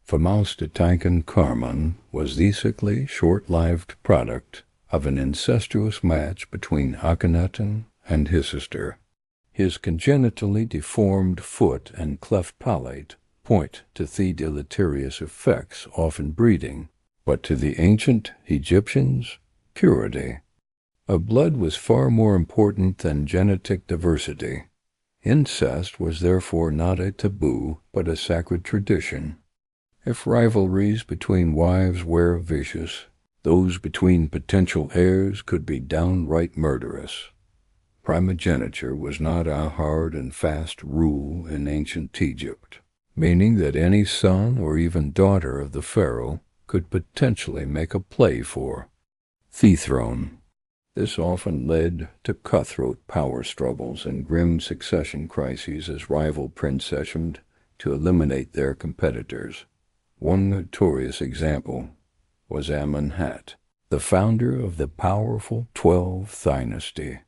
S1: Famaustatankan Karman was the sickly, short-lived product of an incestuous match between Akhenaten and his sister. His congenitally deformed foot and cleft palate point to the deleterious effects of inbreeding, but to the ancient Egyptians, purity of blood was far more important than genetic diversity. Incest was therefore not a taboo, but a sacred tradition. If rivalries between wives were vicious, those between potential heirs could be downright murderous. Primogeniture was not a hard and fast rule in ancient Egypt, meaning that any son or even daughter of the pharaoh could potentially make a play for the throne. This often led to cutthroat power struggles and grim succession crises as rival princes aimed to eliminate their competitors. One notorious example was Amenhotep, the founder of the powerful 12th dynasty.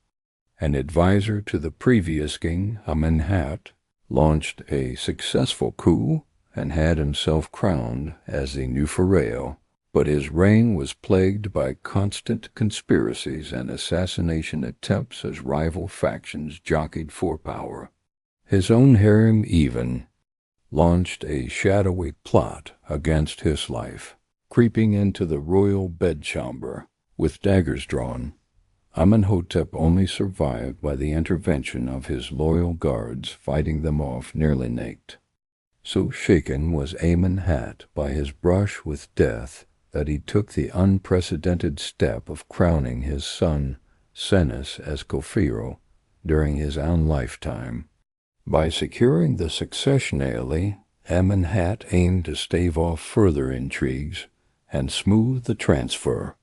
S1: An advisor to the previous king, Amenhotep, launched a successful coup and had himself crowned as the new pharaoh, but his reign was plagued by constant conspiracies and assassination attempts as rival factions jockeyed for power. His own harem even launched a shadowy plot against his life, creeping into the royal bedchamber with daggers drawn. Amenhotep only survived by the intervention of his loyal guards, fighting them off nearly naked. So shaken was Amenhotep by his brush with death that he took the unprecedented step of crowning his son Senes as co-pharaoh during his own lifetime. By securing the succession early, Amenhotep aimed to stave off further intrigues and smooth the transfer.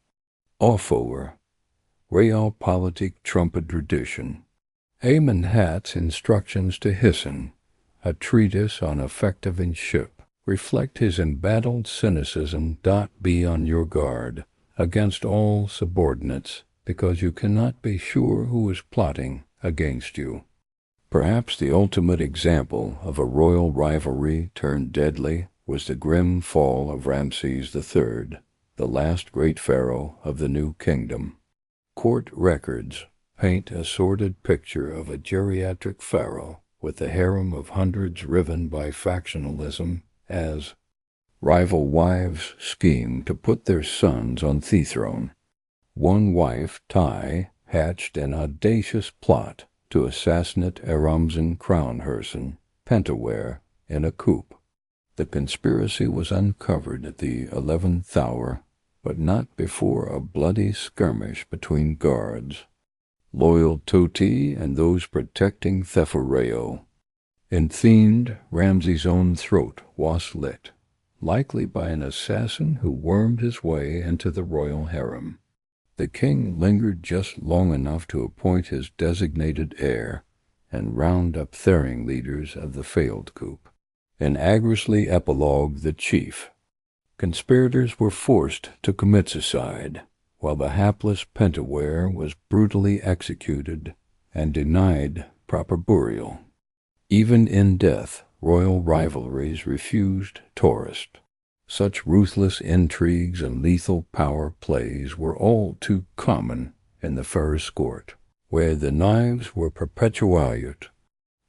S1: Offower, realpolitik trumpet tradition. Amenhotep's instructions to Hisson, a treatise on effectiveness, reflect his embattled cynicism. Be on your guard against all subordinates, because you cannot be sure who is plotting against you. Perhaps the ultimate example of a royal rivalry turned deadly was the grim fall of Ramses III, the last great pharaoh of the New Kingdom. Court records paint a sordid picture of a geriatric pharaoh with a harem of hundreds riven by factionalism as rival wives schemed to put their sons on the throne. One wife, Tai, hatched an audacious plot to assassinate Aramzan Crownherson, Pentaware, in a coup. The conspiracy was uncovered at the 11th hour, but not before a bloody skirmish between guards, loyal Toti and those protecting Pharaoh. Enthemed, Ramses' own throat was slit, likely by an assassin who wormed his way into the royal harem. The king lingered just long enough to appoint his designated heir and round up Thering leaders of the failed coup. In Agrisley epilogue, the chief. Conspirators were forced to commit suicide, while the hapless Pentawere was brutally executed and denied proper burial. Even in death, royal rivalries refused tourist. Such ruthless intrigues and lethal power plays were all too common in the Pharaoh's court, where the knives were perpetuate.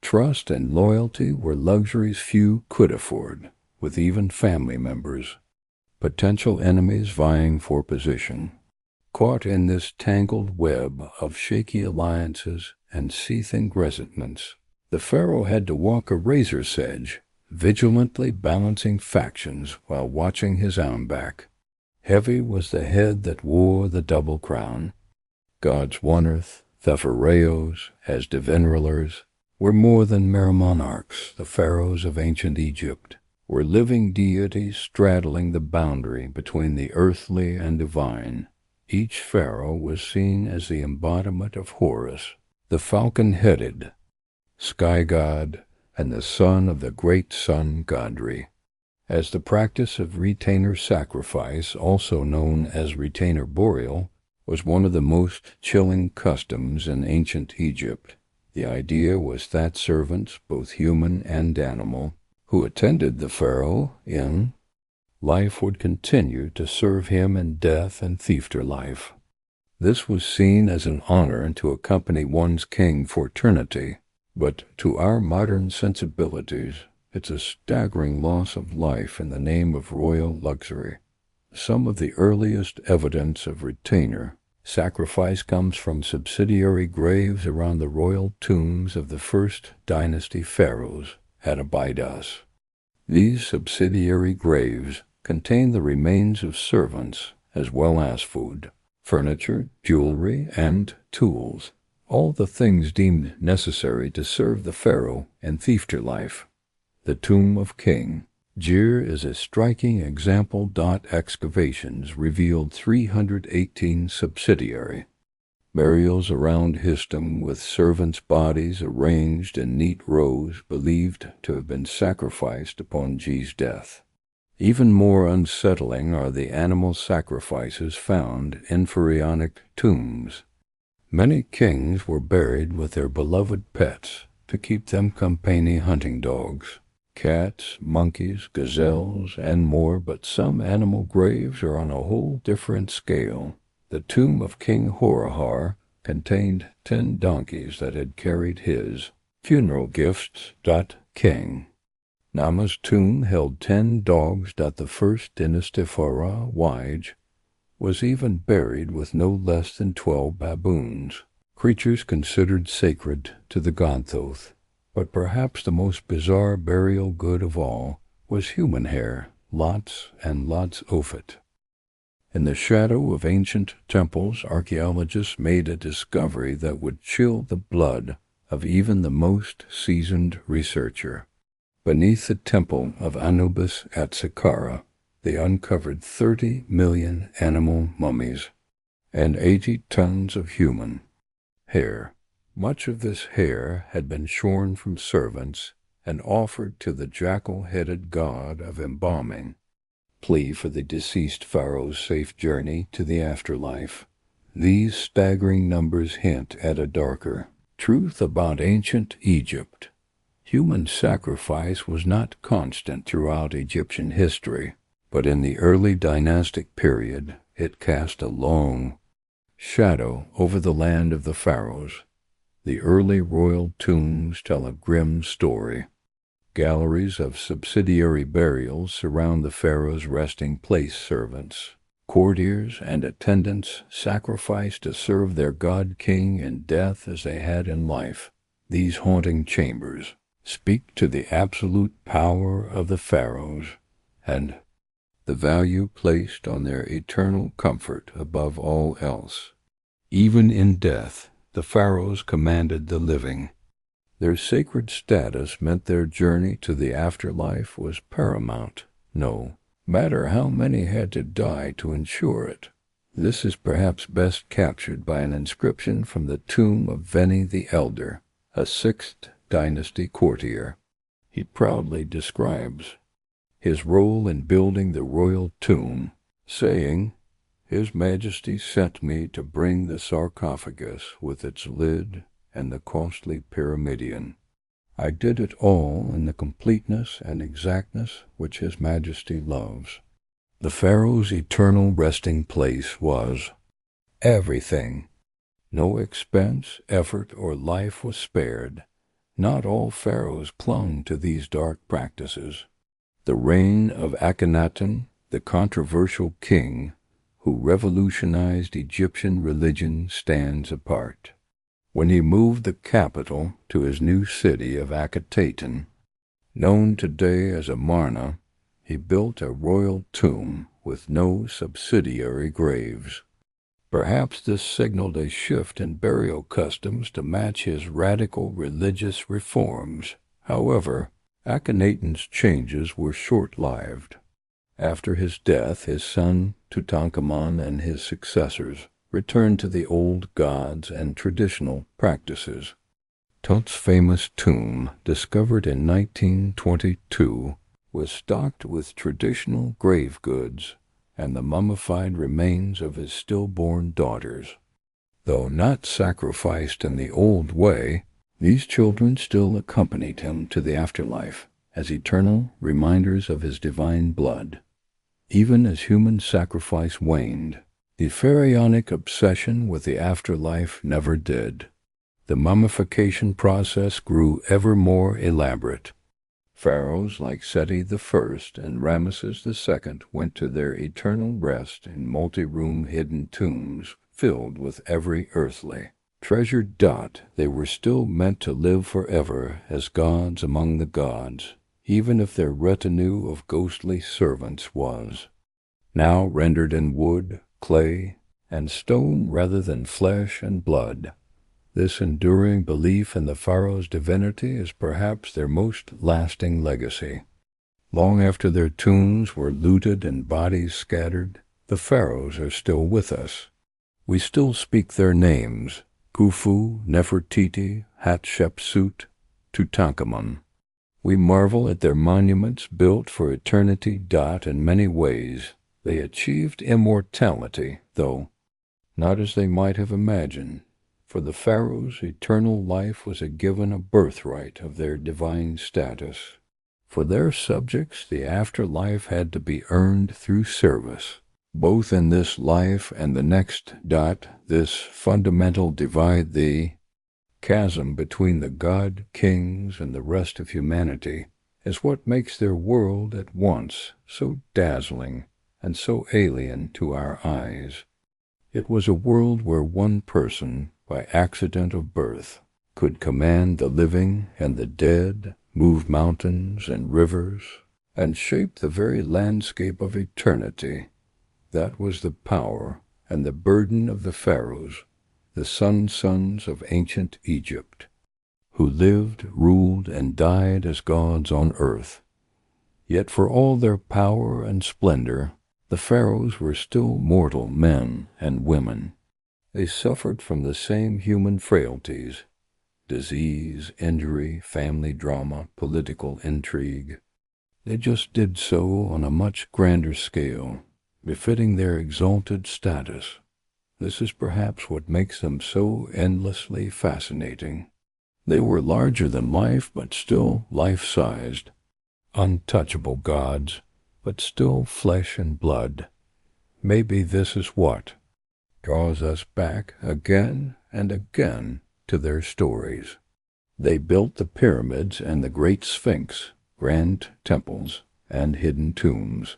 S1: Trust and loyalty were luxuries few could afford, with even family members, potential enemies vying for position. Caught in this tangled web of shaky alliances and seething resentments, the pharaoh had to walk a razor's edge, vigilantly balancing factions while watching his own back. Heavy was the head that wore the double crown. God's Oneirth, the Pharaohs, as divinrulers, were more than mere monarchs. The pharaohs of ancient Egypt were living deities straddling the boundary between the earthly and divine. Each pharaoh was seen as the embodiment of Horus, the falcon-headed sky god, and the son of the great sun Godri. As the practice of retainer sacrifice, also known as retainer burial, was one of the most chilling customs in ancient Egypt, the idea was that servants, both human and animal, who attended the pharaoh in life would continue to serve him in death and afterlife. This was seen as an honor to accompany one's king for eternity, but to our modern sensibilities, it's a staggering loss of life in the name of royal luxury. Some of the earliest evidence of retainer sacrifice comes from subsidiary graves around the royal tombs of the first dynasty pharaohs at Abydos. These subsidiary graves contain the remains of servants as well as food, furniture, jewelry, and tools, all the things deemed necessary to serve the pharaoh in afterlife. The Tomb of King Jir is a striking example. Excavations revealed 318 subsidiary burials around his tomb, with servants' bodies arranged in neat rows believed to have been sacrificed upon J's death. Even more unsettling are the animal sacrifices found in pharaonic tombs. Many kings were buried with their beloved pets to keep them company: hunting dogs, cats, monkeys, gazelles, and more, but some animal graves are on a whole different scale. The tomb of King Horahar contained 10 donkeys that had carried his funeral gifts. King Nama's tomb held 10 dogs. The first dynasty Pharaoh Wige was even buried with no less than 12 baboons, creatures considered sacred to the Gonthoth. But perhaps the most bizarre burial good of all was human hair, lots and lots of it. In the shadow of ancient temples, archaeologists made a discovery that would chill the blood of even the most seasoned researcher. Beneath the temple of Anubis at Saqqara, they uncovered 30 million animal mummies and 80 tons of human hair. Much of this hair had been shorn from servants and offered to the jackal-headed god of embalming, plea for the deceased pharaoh's safe journey to the afterlife. These staggering numbers hint at a darker truth about ancient Egypt. Human sacrifice was not constant throughout Egyptian history, but in the early dynastic period it cast a long shadow over the land of the pharaohs. The early royal tombs tell a grim story. Galleries of subsidiary burials surround the pharaoh's resting place. Servants, courtiers, and attendants sacrificed to serve their god-king in death as they had in life. These haunting chambers speak to the absolute power of the pharaohs and the value placed on their eternal comfort above all else. Even in death, the pharaohs commanded the living. Their sacred status meant their journey to the afterlife was paramount, no matter how many had to die to ensure it. This is perhaps best captured by an inscription from the tomb of Veni the Elder, a 6th dynasty courtier. He proudly describes his role in building the royal tomb, saying, "His Majesty sent me to bring the sarcophagus with its lid and the costly pyramidion. I did it all in the completeness and exactness which His Majesty loves." The Pharaoh's eternal resting place was everything. No expense, effort, or life was spared. Not all pharaohs clung to these dark practices. The reign of Akhenaten, the controversial king who revolutionized Egyptian religion, stands apart. When he moved the capital to his new city of Akhetaten, known today as Amarna, he built a royal tomb with no subsidiary graves. Perhaps this signaled a shift in burial customs to match his radical religious reforms. However, Akhenaten's changes were short-lived. After his death, his son Tutankhamun and his successors returned to the old gods and traditional practices. Tut's famous tomb, discovered in 1922, was stocked with traditional grave goods and the mummified remains of his stillborn daughters. Though not sacrificed in the old way, these children still accompanied him to the afterlife as eternal reminders of his divine blood. Even as human sacrifice waned, the pharaonic obsession with the afterlife never did. The mummification process grew ever more elaborate. Pharaohs like Seti I and Ramesses II went to their eternal rest in multi-room hidden tombs filled with every earthly treasured dot. They were still meant to live forever as gods among the gods, even if their retinue of ghostly servants was now rendered in wood, clay, and stone rather than flesh and blood. This enduring belief in the pharaoh's divinity is perhaps their most lasting legacy. Long after their tombs were looted and bodies scattered, the pharaohs are still with us. We still speak their names: Khufu, Nefertiti, Hatshepsut, Tutankhamun. We marvel at their monuments built for eternity. In many ways, they achieved immortality, though not as they might have imagined. For the pharaohs, eternal life was a birthright of their divine status. For their subjects, the afterlife had to be earned through service, both in this life and the next. This fundamental divide, the chasm between the god kings and the rest of humanity, is what makes their world at once so dazzling and so alien to our eyes. It was a world where one person, by accident of birth, could command the living and the dead, move mountains and rivers, and shape the very landscape of eternity. That was the power and the burden of the pharaohs, the sons of ancient Egypt, who lived, ruled, and died as gods on earth. Yet for all their power and splendor, the pharaohs were still mortal men and women. They suffered from the same human frailties: disease, injury, family drama, political intrigue. They just did so on a much grander scale, befitting their exalted status. This is perhaps what makes them so endlessly fascinating. They were larger than life, but still life-sized. Untouchable gods, but still flesh and blood. Maybe this is what draws us back again and again to their stories. They built the pyramids and the great Sphinx, grand temples, and hidden tombs.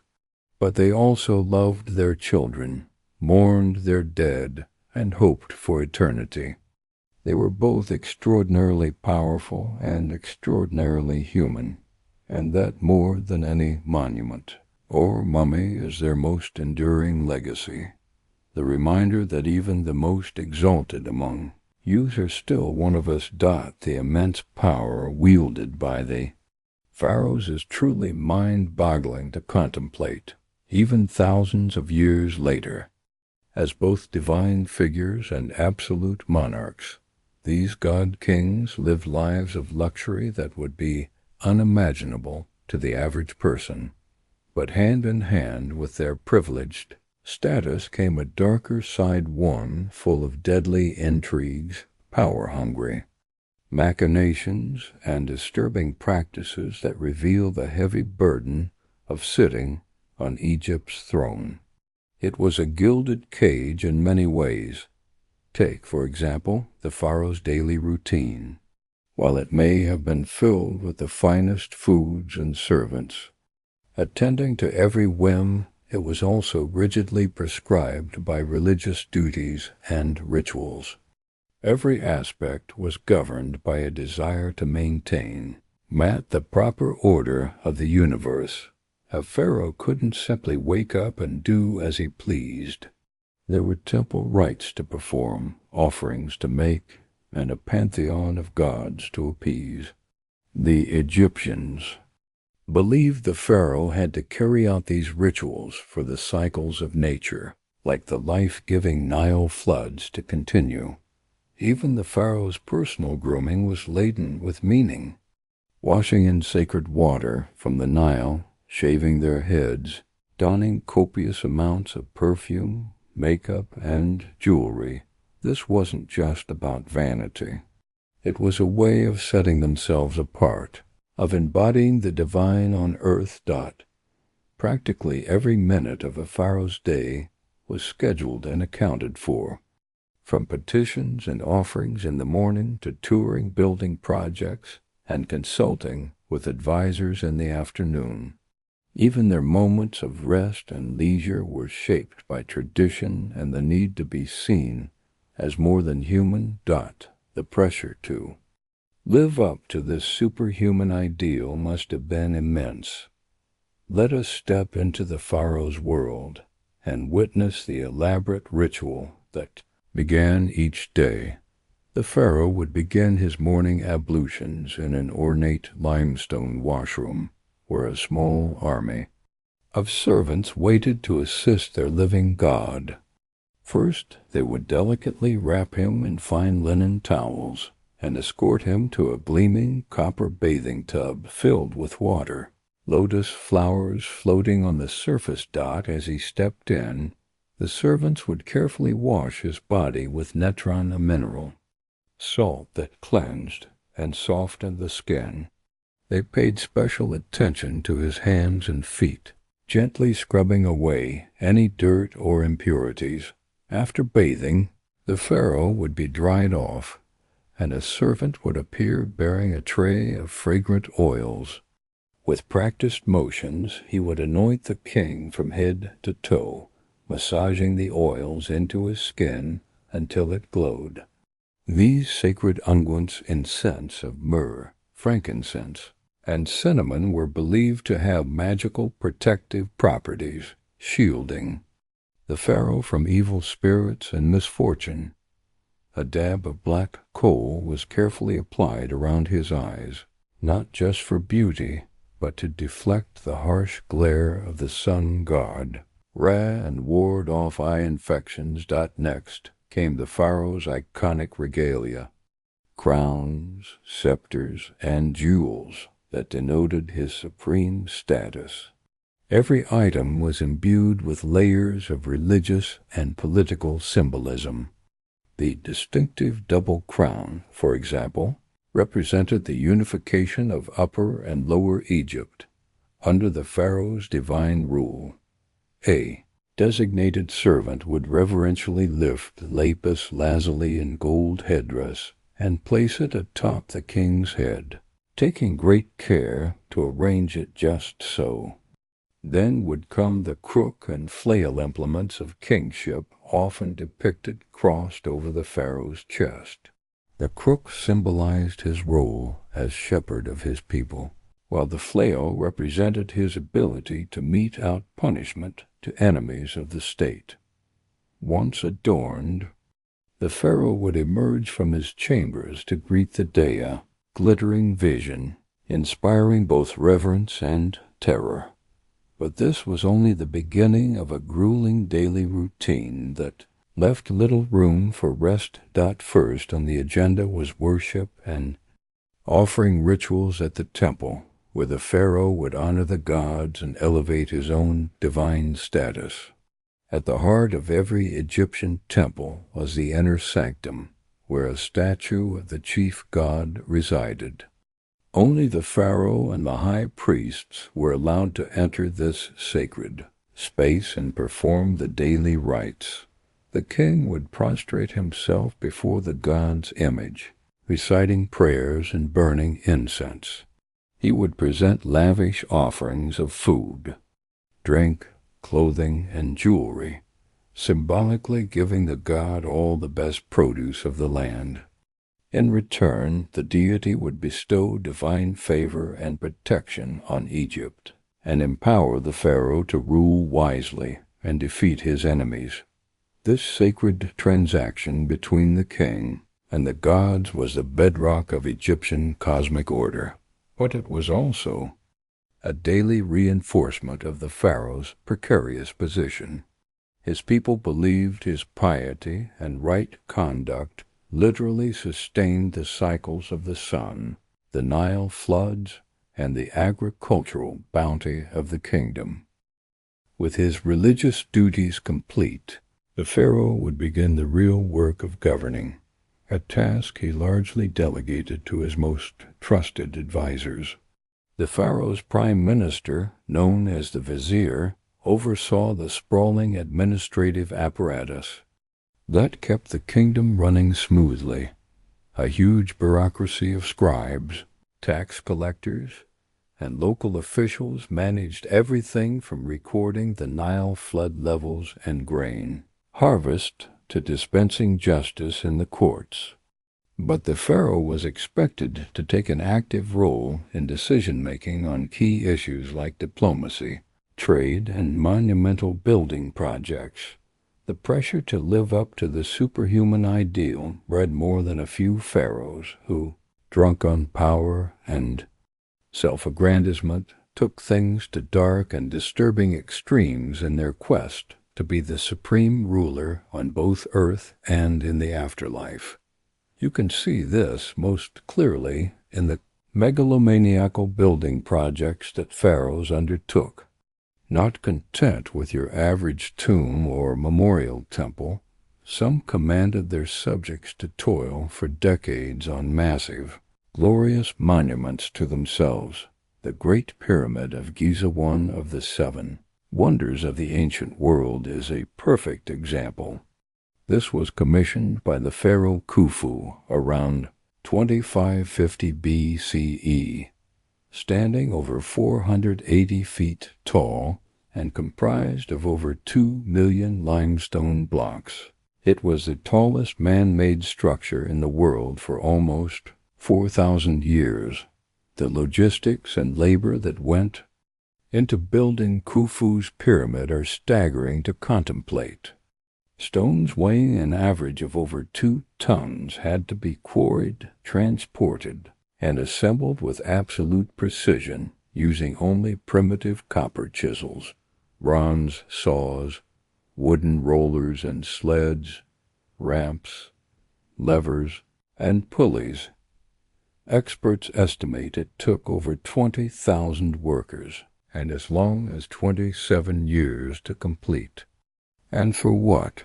S1: But they also loved their children, mourned their dead, and hoped for eternity. They were both extraordinarily powerful and extraordinarily human, and that more than any monument. or mummy as their most enduring legacy. The reminder that even the most exalted among youth are still one of us. The immense power wielded by the pharaohs is truly mind-boggling to contemplate, even thousands of years later. As both divine figures and absolute monarchs, these god-kings lived lives of luxury that would be unimaginable to the average person. But hand in hand with their privileged status came a darker side, one full of deadly intrigues, power-hungry machinations, and disturbing practices that reveal the heavy burden of sitting on Egypt's throne. It was a gilded cage in many ways. Take, for example, the pharaoh's daily routine. While it may have been filled with the finest foods and servants, attending to every whim, it was also rigidly prescribed by religious duties and rituals. Every aspect was governed by a desire to maintain the proper order of the universe. A pharaoh couldn't simply wake up and do as he pleased. There were temple rites to perform, offerings to make, and a pantheon of gods to appease. The Egyptians believed the pharaoh had to carry out these rituals for the cycles of nature, like the life-giving Nile floods, to continue. Even the pharaoh's personal grooming was laden with meaning. Washing in sacred water from the Nile, shaving their heads, donning copious amounts of perfume, makeup, and jewelry. This wasn't just about vanity. It was a way of setting themselves apart, of embodying the divine on earth. Practically every minute of a pharaoh's day was scheduled and accounted for. From petitions and offerings in the morning to touring building projects and consulting with advisors in the afternoon. Even their moments of rest and leisure were shaped by tradition and the need to be seen as more than human. The pressure to live up to this superhuman ideal must have been immense. Let us step into the pharaoh's world and witness the elaborate ritual that began each day. The pharaoh would begin his morning ablutions in an ornate limestone washroom, where a small army of servants waited to assist their living god. First, they would delicately wrap him in fine linen towels and escort him to a gleaming copper bathing tub filled with water, lotus flowers floating on the surface. As he stepped in, the servants would carefully wash his body with natron, a mineral salt that cleansed and softened the skin. They paid special attention to his hands and feet, gently scrubbing away any dirt or impurities. After bathing, the pharaoh would be dried off, and a servant would appear bearing a tray of fragrant oils. With practiced motions, he would anoint the king from head to toe, massaging the oils into his skin until it glowed. These sacred unguents, incense of myrrh, frankincense, and cinnamon, were believed to have magical protective properties, shielding the pharaoh from evil spirits and misfortune. A dab of black coal was carefully applied around his eyes, not just for beauty, but to deflect the harsh glare of the sun god Ra and ward off eye infections. Next came the pharaoh's iconic regalia, crowns, scepters, and jewels that denoted his supreme status. Every item was imbued with layers of religious and political symbolism. The distinctive double crown, for example, represented the unification of Upper and Lower Egypt under the pharaoh's divine rule. A designated servant would reverentially lift the lapis lazuli in gold headdress and place it atop the king's head, taking great care to arrange it just so. Then would come the crook and flail implements of kingship, often depicted crossed over the pharaoh's chest. The crook symbolized his role as shepherd of his people, while the flail represented his ability to mete out punishment to enemies of the state. Once adorned, the pharaoh would emerge from his chambers to greet the day, a glittering vision, inspiring both reverence and terror. But this was only the beginning of a grueling daily routine that left little room for rest. First on the agenda was worship and offering rituals at the temple, where the pharaoh would honor the gods and elevate his own divine status. At the heart of every Egyptian temple was the inner sanctum, where a statue of the chief god resided. Only the pharaoh and the high priests were allowed to enter this sacred space and perform the daily rites. The king would prostrate himself before the god's image, reciting prayers and burning incense. He would present lavish offerings of food, drink, clothing, and jewelry, symbolically giving the god all the best produce of the land. In return, the deity would bestow divine favor and protection on Egypt, and empower the pharaoh to rule wisely and defeat his enemies. This sacred transaction between the king and the gods was the bedrock of Egyptian cosmic order, but it was also a daily reinforcement of the pharaoh's precarious position. His people believed his piety and right conduct literally sustained the cycles of the sun, the Nile floods, and the agricultural bounty of the kingdom. With his religious duties complete, the pharaoh would begin the real work of governing, a task he largely delegated to his most trusted advisors. The pharaoh's prime minister, known as the vizier, oversaw the sprawling administrative apparatus that kept the kingdom running smoothly. A huge bureaucracy of scribes, tax collectors, and local officials managed everything from recording the Nile flood levels and grain harvest to dispensing justice in the courts. But the pharaoh was expected to take an active role in decision-making on key issues like diplomacy, trade, and monumental building projects. The pressure to live up to the superhuman ideal bred more than a few pharaohs who, drunk on power and self-aggrandizement, took things to dark and disturbing extremes in their quest to be the supreme ruler on both earth and in the afterlife. You can see this most clearly in the megalomaniacal building projects that pharaohs undertook. Not content with your average tomb or memorial temple, some commanded their subjects to toil for decades on massive, glorious monuments to themselves. The Great Pyramid of Giza, one of the 7 wonders of the ancient world, is a perfect example. This was commissioned by the pharaoh Khufu around 2550 BCE, standing over 480 feet tall and comprised of over 2 million limestone blocks. It was the tallest man-made structure in the world for almost 4,000 years. The logistics and labor that went into building Khufu's pyramid are staggering to contemplate. Stones weighing an average of over 2 tons had to be quarried, transported, and assembled with absolute precision, using only primitive copper chisels, bronze saws, wooden rollers and sleds, ramps, levers, and pulleys. Experts estimate it took over 20,000 workers and as long as 27 years to complete. And for what?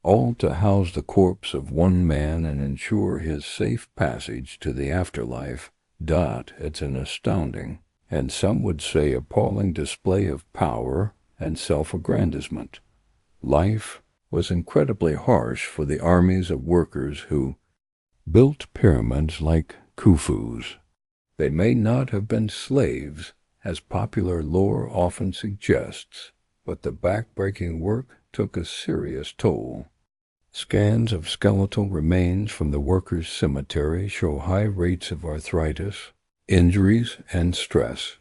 S1: All to house the corpse of one man and ensure his safe passage to the afterlife. It's an astounding, and some would say appalling display of power and self-aggrandizement. Life was incredibly harsh for the armies of workers who built pyramids like Khufu's. They may not have been slaves, as popular lore often suggests, but the back-breaking work took a serious toll. Scans of skeletal remains from the workers' cemetery show high rates of arthritis, Injuries and stress.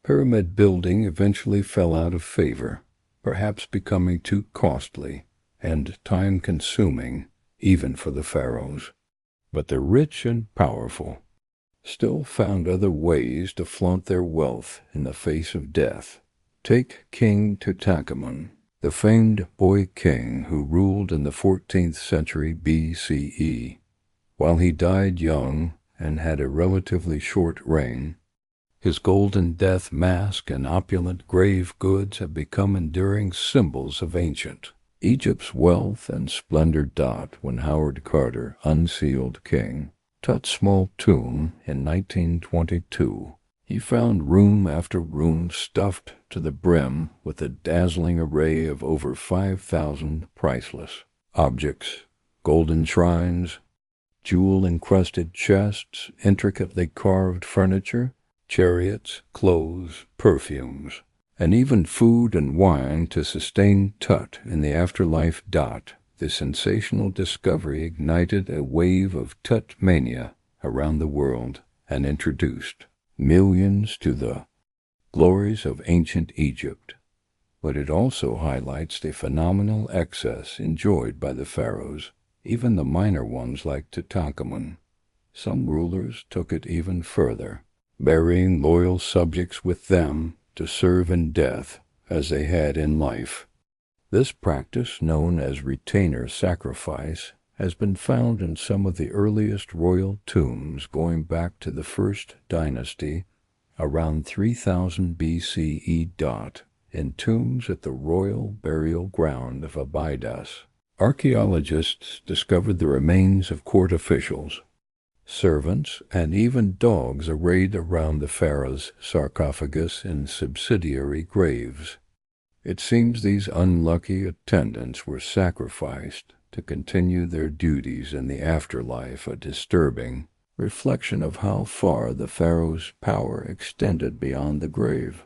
S1: Pyramid building eventually fell out of favor, perhaps becoming too costly and time-consuming even for the pharaohs. But the rich and powerful still found other ways to flaunt their wealth in the face of death. Take King Tutankhamun, the famed boy king who ruled in the 14th century BCE. While he died young and had a relatively short reign, his golden death mask and opulent grave goods have become enduring symbols of ancient Egypt's wealth and splendor. When Howard Carter unsealed King Tut's small tomb in 1922, he found room after room stuffed to the brim with a dazzling array of over 5,000 priceless objects, golden shrines, jewel-encrusted chests, intricately carved furniture, chariots, clothes, perfumes, and even food and wine to sustain Tut in the afterlife. The sensational discovery ignited a wave of Tut mania around the world and introduced millions to the glories of ancient Egypt. But it also highlights the phenomenal excess enjoyed by the pharaohs, even the minor ones like Tutankhamun. Some rulers took it even further, burying loyal subjects with them to serve in death as they had in life. This practice, known as retainer sacrifice, has been found in some of the earliest royal tombs going back to the first dynasty around 3000 BCE. In tombs at the royal burial ground of Abydos, archaeologists discovered the remains of court officials, servants, and even dogs arrayed around the pharaoh's sarcophagus in subsidiary graves. It seems these unlucky attendants were sacrificed to continue their duties in the afterlife, a disturbing reflection of how far the pharaoh's power extended beyond the grave.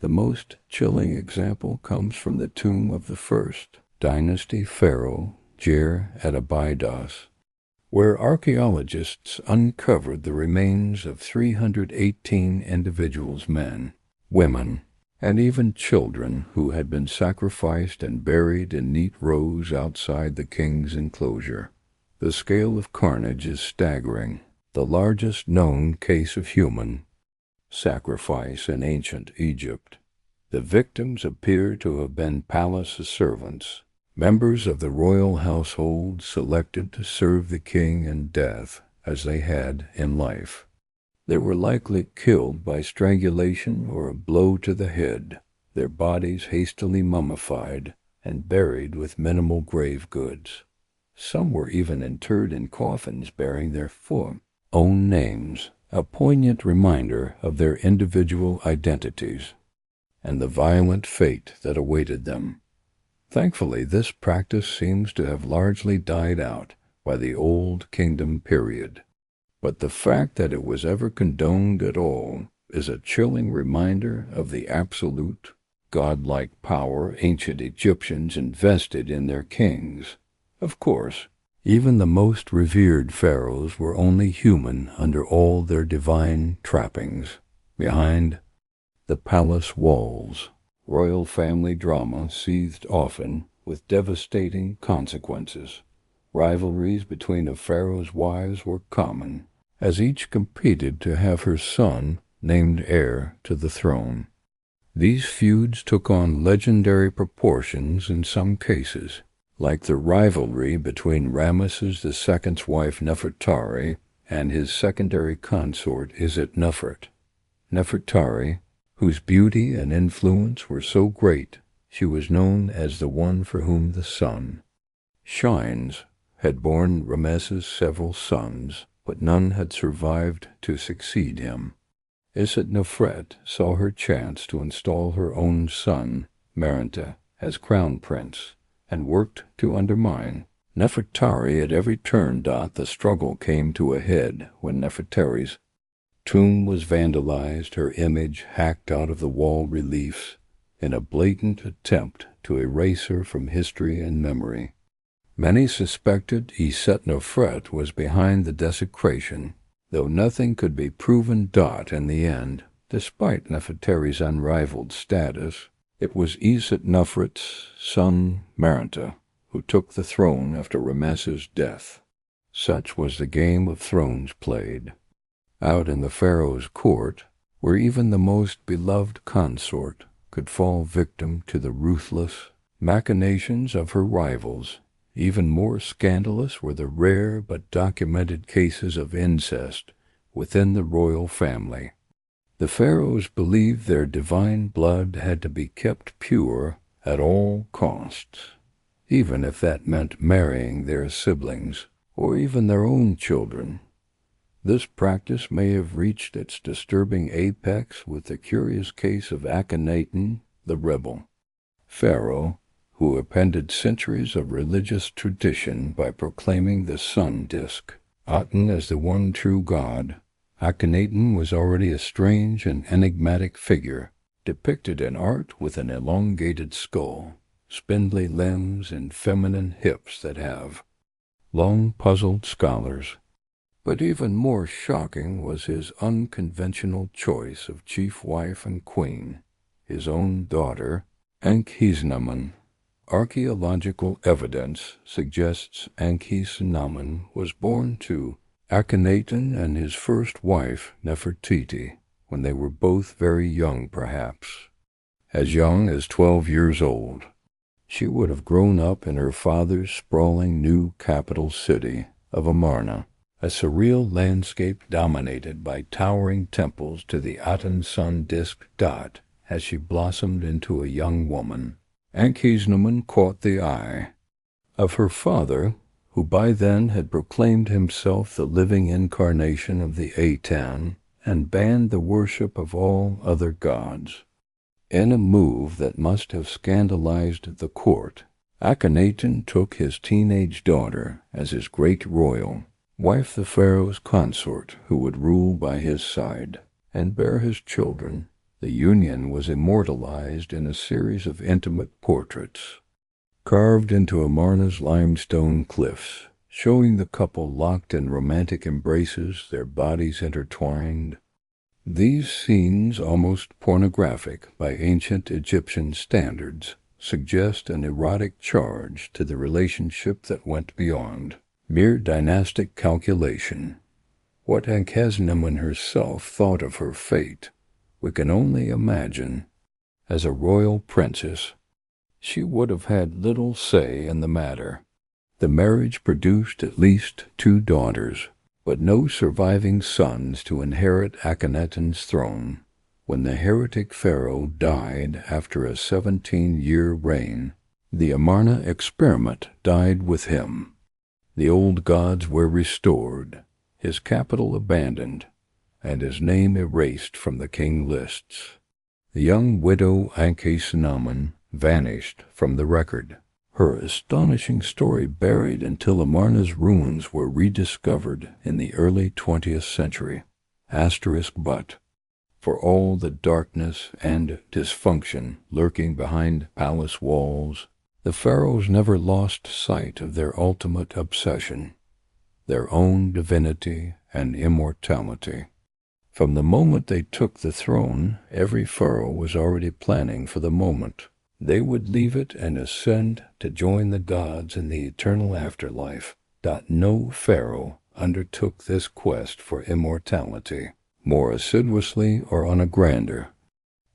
S1: The most chilling example comes from the tomb of the first dynasty pharaoh, Jer at Abydos, where archaeologists uncovered the remains of 318 individuals, men, women, and even children who had been sacrificed and buried in neat rows outside the king's enclosure. The scale of carnage is staggering, the largest known case of human sacrifice in ancient Egypt. The victims appear to have been palace servants, members of the royal household selected to serve the king in death as they had in life. They were likely killed by strangulation or a blow to the head, their bodies hastily mummified and buried with minimal grave goods. Some were even interred in coffins bearing their own names, a poignant reminder of their individual identities and the violent fate that awaited them. Thankfully, this practice seems to have largely died out by the Old Kingdom period. But the fact that it was ever condoned at all is a chilling reminder of the absolute, godlike power ancient Egyptians invested in their kings. Of course, even the most revered pharaohs were only human under all their divine trappings. Behind the palace walls, royal family drama seethed often with devastating consequences. Rivalries between the pharaoh's wives were common, as each competed to have her son named heir to the throne. These feuds took on legendary proportions in some cases, like the rivalry between Ramesses II's wife Nefertari and his secondary consort Nefert. Nefertari, whose beauty and influence were so great she was known as the one for whom the sun shines, had borne Ramesses several sons, but none had survived to succeed him. Nefret saw her chance to install her own son, Merenta, as crown prince, and worked to undermine Nefertari at every turn. The struggle came to a head when Nefertari's tomb was vandalized, her image hacked out of the wall reliefs, in a blatant attempt to erase her from history and memory. Many suspected Nefret was behind the desecration, Though nothing could be proven in the end, despite Nefertari's unrivaled status, it was Isetnofret's son Maranta who took the throne after Ramesses' death. Such was the game of thrones played. Out in the pharaoh's court, where even the most beloved consort could fall victim to the ruthless machinations of her rivals, even more scandalous were the rare but documented cases of incest within the royal family. The pharaohs believed their divine blood had to be kept pure at all costs, even if that meant marrying their siblings or even their own children. This practice may have reached its disturbing apex with the curious case of Akhenaten the rebel. Pharaoh, who appended centuries of religious tradition by proclaiming the sun disk, Aten as the one true god, Akhenaten was already a strange and enigmatic figure, depicted in art with an elongated skull, spindly limbs, and feminine hips that have long puzzled scholars. But even more shocking was his unconventional choice of chief wife and queen, his own daughter, Ankhesenamun. Archaeological evidence suggests Ankhesenamun was born to Akhenaten and his first wife, Nefertiti, when they were both very young perhaps. As young as 12 years old, she would have grown up in her father's sprawling new capital city of Amarna, a surreal landscape dominated by towering temples to the Aten sun disk dot as she blossomed into a young woman. Ankhesenamun caught the eye of her father, who by then had proclaimed himself the living incarnation of the Aten and banned the worship of all other gods. In a move that must have scandalized the court, Akhenaten took his teenage daughter as his great royal wife, the pharaoh's consort who would rule by his side and bear his children. The union was immortalized in a series of intimate portraits, carved into Amarna's limestone cliffs, showing the couple locked in romantic embraces, their bodies intertwined. These scenes, almost pornographic by ancient Egyptian standards, suggest an erotic charge to the relationship that went beyond mere dynastic calculation. What Ankhesenamun herself thought of her fate, we can only imagine. As a royal princess, she would have had little say in the matter. The marriage produced at least 2 daughters, but no surviving sons to inherit Akhenaten's throne. When the heretic pharaoh died after a 17-year reign, the Amarna experiment died with him. The old gods were restored, his capital abandoned, and his name erased from the king lists. The young widow Ankhesenamun vanished from the record, her astonishing story buried until Amarna's ruins were rediscovered in the early 20th century. But, for all the darkness and dysfunction lurking behind palace walls, the pharaohs never lost sight of their ultimate obsession, their own divinity and immortality. From the moment they took the throne, every pharaoh was already planning for the moment they would leave it and ascend to join the gods in the eternal afterlife. No pharaoh undertook this quest for immortality more assiduously or on a grander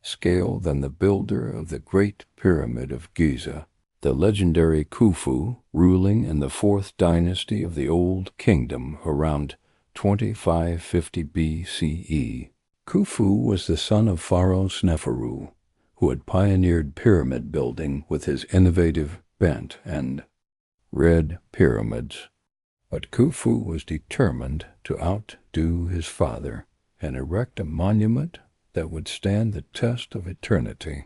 S1: scale than the builder of the Great Pyramid of Giza, the legendary Khufu, ruling in the 4th dynasty of the Old Kingdom around 2550 BCE. Khufu was the son of Pharaoh Sneferu, who had pioneered pyramid building with his innovative bent and red pyramids. But Khufu was determined to outdo his father and erect a monument that would stand the test of eternity.